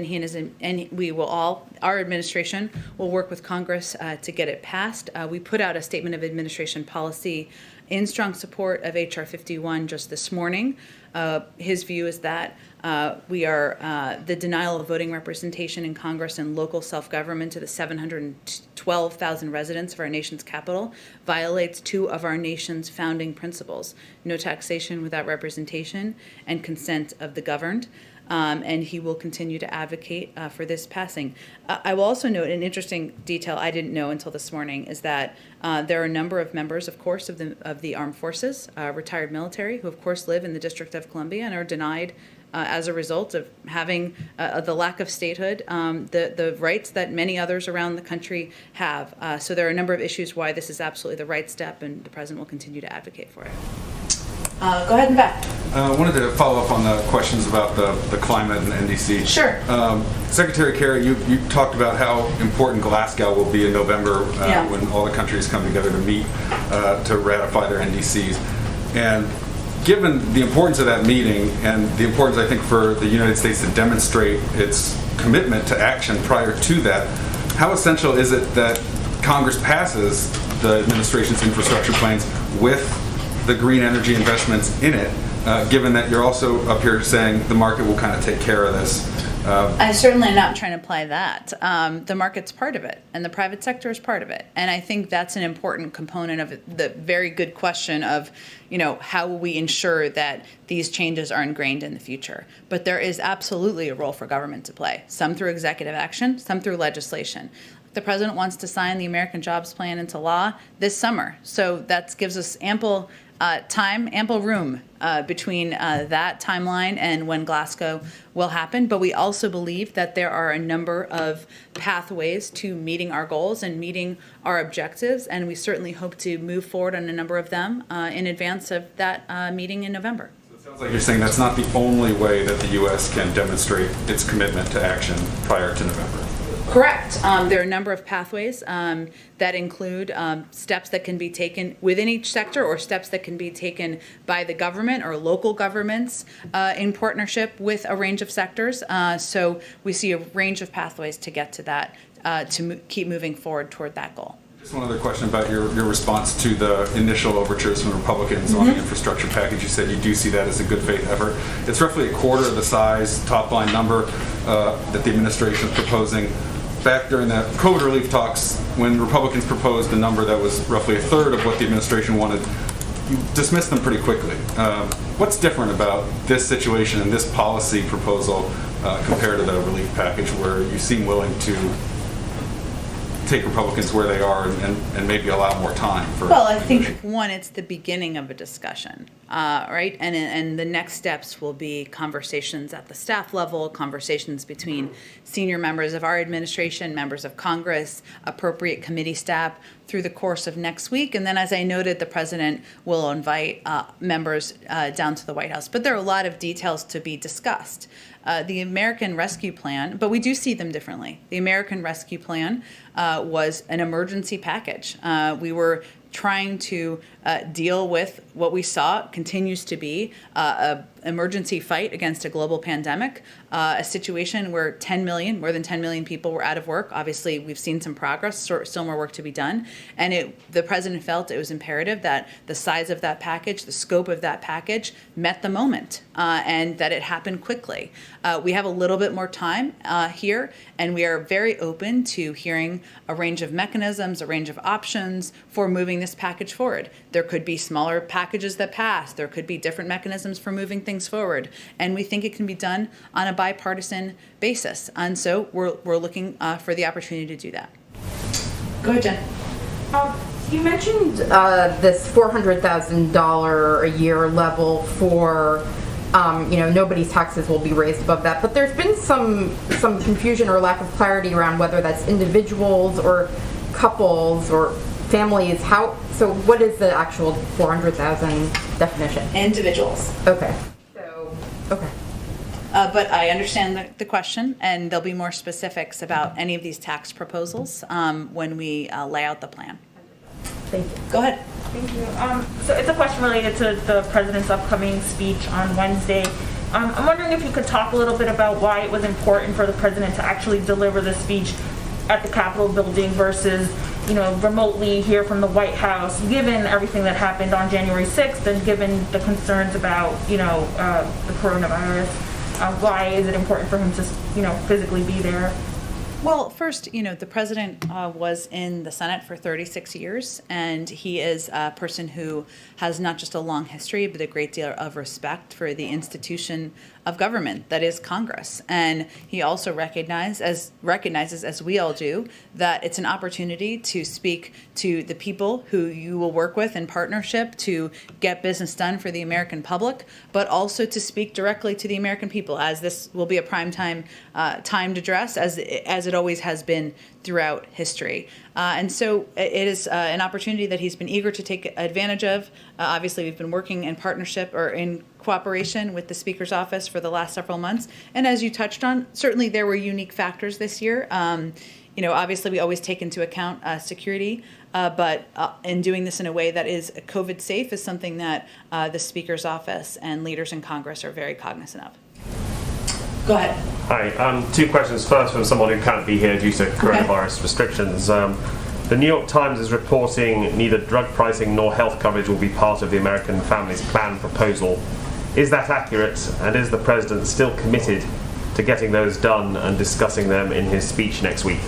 and we will our administration will work with Congress to get it passed. We put out a statement of administration policy in strong support of H.R. 51 just this morning. His view is that we are the denial of voting representation in Congress and local self-government to the 712,000 residents of our nation's capital violates two of our nation's founding principles: no taxation without representation and consent of the governed. And he will continue to advocate for this passing. I will also note an interesting detail I didn't know until this morning is that there are a number of members, of course, of the armed forces, retired military, who of course live in the District of Columbia and are denied as a result of having the lack of statehood, the rights that many others around the country have. So there are a number of issues why this is absolutely the right step, and the president will continue to advocate for it. Go ahead and back. I wanted to follow up on the questions about the climate and NDC. Sure. Secretary Kerry, you talked about how important Glasgow will be in November when all the countries come together to meet to ratify their NDCs. And given the importance of that meeting and the importance, I think, for the United States to demonstrate its commitment to action prior to that, how essential is it that Congress passes the administration's infrastructure plans with the green energy investments in it, given that you're also up here saying the market will kind of take care of this? I certainly am not trying to apply that. The market's part of it, and the private sector is part of it. And I think that's an important component of the very good question of, how will we ensure that these changes are ingrained in the future? But there is absolutely a role for government to play, some through executive action, some through legislation. The president wants to sign the American Jobs Plan into law this summer. So that gives us ample time, ample room between that timeline and when Glasgow will happen. But we also believe that there are a number of pathways to meeting our goals and meeting our objectives. And we certainly hope to move forward on a number of them in advance of that meeting in November. So it sounds like you're saying that's not the only way that the U.S. can demonstrate its commitment to action prior to November. Correct. There are a number of pathways that include steps that can be taken within each sector or steps that can be taken by the government or local governments in partnership with a range of sectors. So we see a range of pathways to get to that, keep moving forward toward that goal. Just one other question about your response to the initial overtures from Republicans on the infrastructure package. You said you do see that as a good faith effort. It's roughly a quarter of the size, top line number that the administration is proposing. Back during the COVID relief talks, when Republicans proposed a number that was roughly a third of what the administration wanted, you dismissed them pretty quickly. What's different about this situation and this policy proposal compared to the relief package, where you seem willing to take Republicans where they are and maybe allow more time for? Well, I think, one, it's the beginning of a discussion, right? And the next steps will be conversations at the staff level, conversations between senior members of our administration, members of Congress, appropriate committee staff through the course of next week. And then, as I noted, the president will invite members down to the White House. But there are a lot of details to be discussed. The American Rescue Plan, but we do see them differently. The American Rescue Plan was an emergency package. We were trying to deal with what we saw continues to be an emergency fight against a global pandemic, a situation where more than 10 million people were out of work. Obviously, we've seen some progress, still more work to be done. And the president felt it was imperative that the size of that package, the scope of that package met the moment and that it happened quickly. We have a little bit more time here, and we are very open to hearing a range of mechanisms, a range of options for moving this package forward. There could be smaller packages that pass. There could be different mechanisms for moving things forward. And we think it can be done on a bipartisan basis. And so we're looking for the opportunity to do that. Go ahead, Jen. You mentioned this $400,000 a year level for, nobody's taxes will be raised above that. But there's been some confusion or lack of clarity around whether that's individuals or couples or families. So what is the actual 400,000 definition? Individuals. Okay. But I understand the question, and there'll be more specifics about any of these tax proposals when we lay out the plan. Thank you. Go ahead. Thank you. So it's a question related to the president's upcoming speech on Wednesday. I'm wondering if you could talk a little bit about why it was important for the president to actually deliver the speech at the Capitol building versus, remotely here from the White House, given everything that happened on January 6th and given the concerns about, the coronavirus. Why is it important for him to, physically be there? Well, first, the president was in the Senate for 36 years, and he is a person who has not just a long history, but a great deal of respect for the institution of government that is Congress. And he also recognizes, as we all do, that it's an opportunity to speak to the people who you will work with in partnership to get business done for the American public, but also to speak directly to the American people, as this will be a prime timed address, as it always has been throughout history. And so it is an opportunity that he's been eager to take advantage of. Obviously, we've been working in partnership or in cooperation with the Speaker's office for the last several months. And as you touched on, certainly there were unique factors this year. Obviously, we always take into account security, but in doing this in a way that is COVID safe is something that the Speaker's office and leaders in Congress are very cognizant of. Go ahead. Hi. Two questions. First, from someone who can't be here due to coronavirus restrictions. The New York Times is reporting neither drug pricing nor health coverage will be part of the American Families Plan proposal. Is that accurate? And is the president still committed to getting those done and discussing them in his speech next week?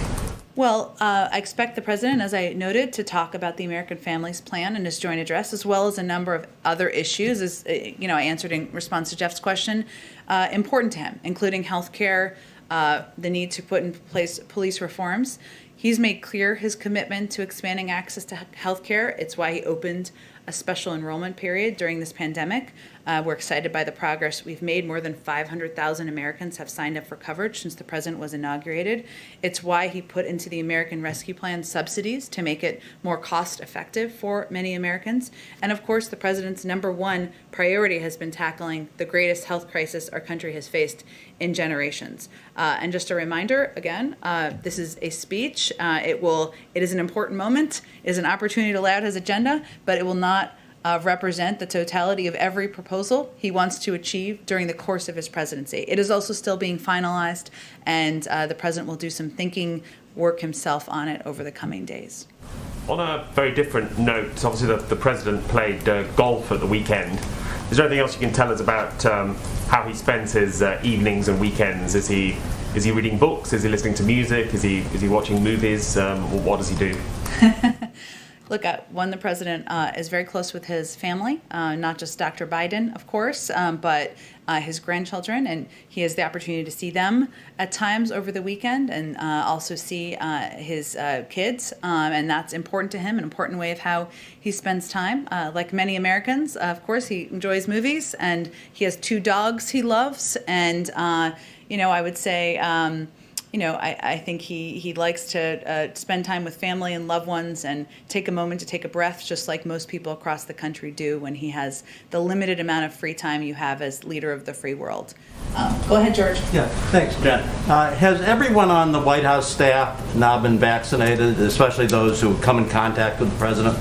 Well, I expect the president, as I noted, to talk about the American Families Plan in his joint address, as well as a number of other issues, as I answered in response to Jeff's question, important to him, including health care, the need to put in place police reforms. He's made clear his commitment to expanding access to health care. It's why he opened a special enrollment period during this pandemic. We're excited by the progress we've made. More than 500,000 Americans have signed up for coverage since the president was inaugurated. It's why he put into the American Rescue Plan subsidies to make it more cost effective for many Americans. And of course, the president's number one priority has been tackling the greatest health crisis our country has faced in generations. And just a reminder, again, this is a speech. It is an important moment. It is an opportunity to lay out his agenda, but it will not represent the totality of every proposal he wants to achieve during the course of his presidency. It is also still being finalized, and the president will do some thinking work himself on it over the coming days. On a very different note, obviously the president played golf at the weekend. Is there anything else you can tell us about how he spends his evenings and weekends? Is he reading books? Is he listening to music? Is he watching movies? What does he do? Look, the president is very close with his family, not just Dr. Biden, of course, but his grandchildren, and he has the opportunity to see them at times over the weekend and also see his kids, and that's important to him, an important way of how he spends time. Like many Americans, of course, he enjoys movies, and he has 2 dogs he loves, and I would say I think he likes to spend time with family and loved ones and take a moment to take a breath, just like most people across the country do when he has the limited amount of free time you have as leader of the free world. Go ahead, George. Yeah, thanks, Jen. Has everyone on the White House staff now been vaccinated, especially those who come in contact with the president?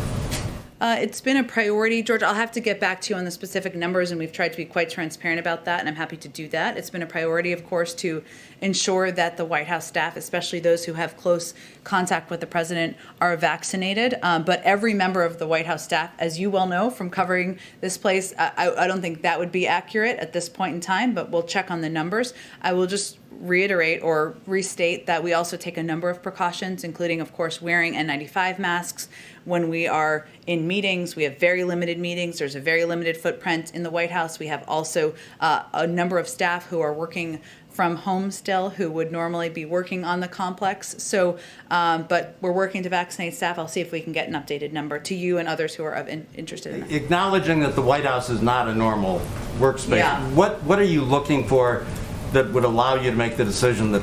It's been a priority, George. I'll have to get back to you on the specific numbers, and we've tried to be quite transparent about that, and I'm happy to do that. It's been a priority, of course, to ensure that the White House staff, especially those who have close contact with the president, are vaccinated. But every member of the White House staff, as you well know from covering this place, I don't think that would be accurate at this point in time, but we'll check on the numbers. I will just reiterate or restate that we also take a number of precautions, including, of course, wearing N95 masks. when we are in meetings, we have very limited meetings. There's a very limited footprint in the White House. We have also a number of staff who are working from home still, who would normally be working on the complex. So, but we're working to vaccinate staff. I'll see if we can get an updated number to you and others who are interested in that. Acknowledging that the White House is not a normal workspace, Yeah. what are you looking for that would allow you to make the decision that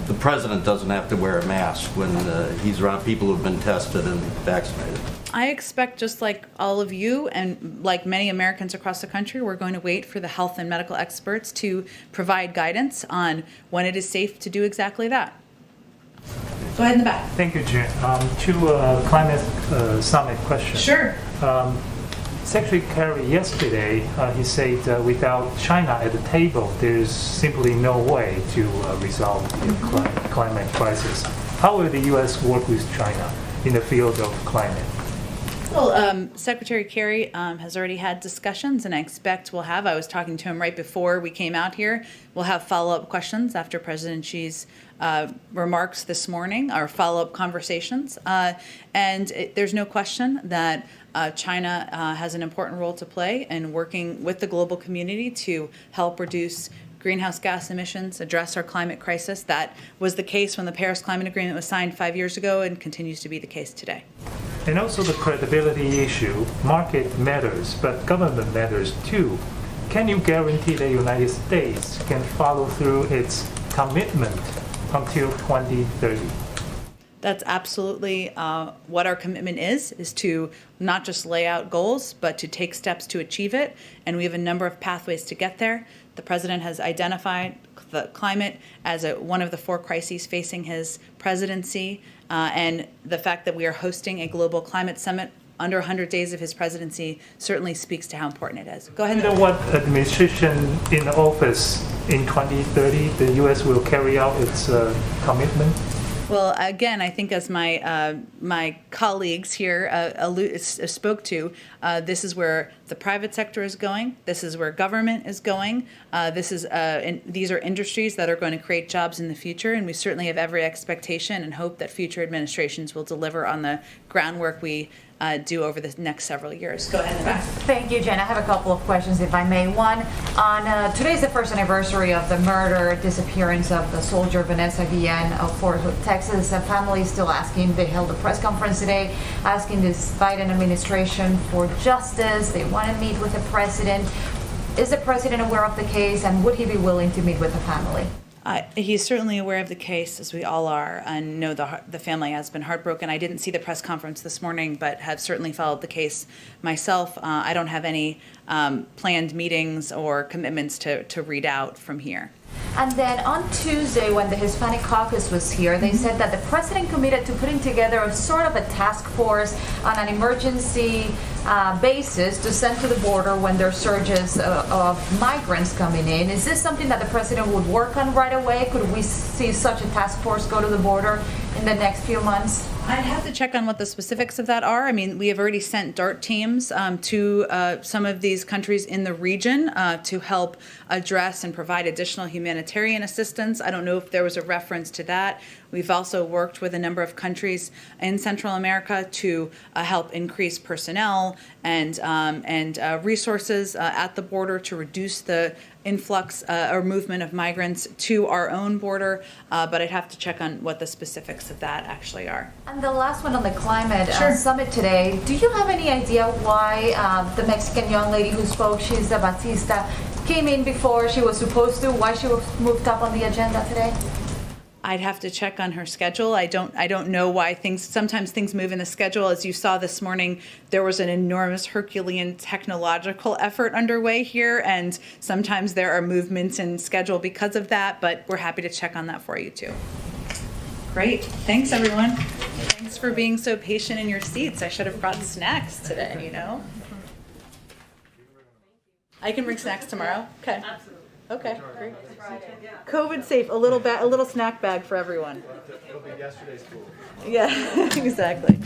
the president doesn't have to wear a mask when he's around people who've been tested and vaccinated? I expect, just like all of you and like many Americans across the country, we're going to wait for the health and medical experts to provide guidance on when it is safe to do exactly that. Go ahead in the back. Thank you, Jen. Two climate summit questions. Sure. Secretary Kerry yesterday, he said without China at the table, there's simply no way to resolve the climate crisis. How will the U.S. work with China in the field of climate? Well, Secretary Kerry has already had discussions, and I expect we'll have. I was talking to him right before we came out here. We'll have follow-up questions after President Xi's remarks this morning, our follow-up conversations. There's no question that China has an important role to play in working with the global community to help reduce greenhouse gas emissions, address our climate crisis. That was the case when the Paris Climate Agreement was signed 5 years ago and continues to be the case today. And also the credibility issue. Market matters, but government matters too. Can you guarantee the United States can follow through its commitment until 2030? That's absolutely what our commitment is to not just lay out goals, but to take steps to achieve it. And we have a number of pathways to get there. The president has identified the climate as one of the 4 crises facing his presidency. And the fact that we are hosting a global climate summit under 100 days of his presidency certainly speaks to how important it is. Go ahead. You know what administration in office in 2030 the U.S. will carry out its commitment? Well, again, I think as my colleagues here spoke to, this is where the private sector is going. This is where government is going. These are industries that are going to create jobs in the future, and we certainly have every expectation and hope that future administrations will deliver on the groundwork we do over the next several years. Go ahead, Beth. Thank you, Jen. I have a couple of questions, if I may. One, on today's the first anniversary of the murder, disappearance of the soldier Vanessa Guillen of Fort Hood, Texas. The family is still asking. They held a press conference today asking this Biden administration for justice. They want to meet with the president. Is the president aware of the case, and would he be willing to meet with the family? He's certainly aware of the case, as we all are, and know the family has been heartbroken. I didn't see the press conference this morning, but have certainly followed the case myself. I don't have any planned meetings or commitments to read out from here. And then on Tuesday, when the Hispanic Caucus was here, they said that the president committed to putting together a sort of a task force on an emergency basis to send to the border when there are surges of migrants coming in. Is this something that the president would work on right away? Could we see such a task force go to the border in the next few months? I'd have to check on what the specifics of that are. I mean, we have already sent DART teams to some of these countries in the region to help address and provide additional humanitarian assistance. I don't know if there was a reference to that. We've also worked with a number of countries in Central America to help increase personnel and resources at the border to reduce the influx or movement of migrants to our own border, but I'd have to check on what the specifics of that actually are. And the last one on the climate Sure. summit today, do you have any idea why the Mexican young lady who spoke, Shisa Batista, came in before she was supposed to, why she was moved up on the agenda today? I'd have to check on her schedule. I don't know why sometimes things move in the schedule. As you saw this morning, there was an enormous Herculean technological effort underway here, and sometimes there are movements in schedule because of that, but we're happy to check on that for you too. Great. Thanks, everyone. Thanks for being so patient in your seats. I should have brought snacks today, you know? I can bring snacks tomorrow. Okay. Absolutely. Okay, great. COVID safe, a little snack bag for everyone. It'll be yesterday's food. Yeah, exactly.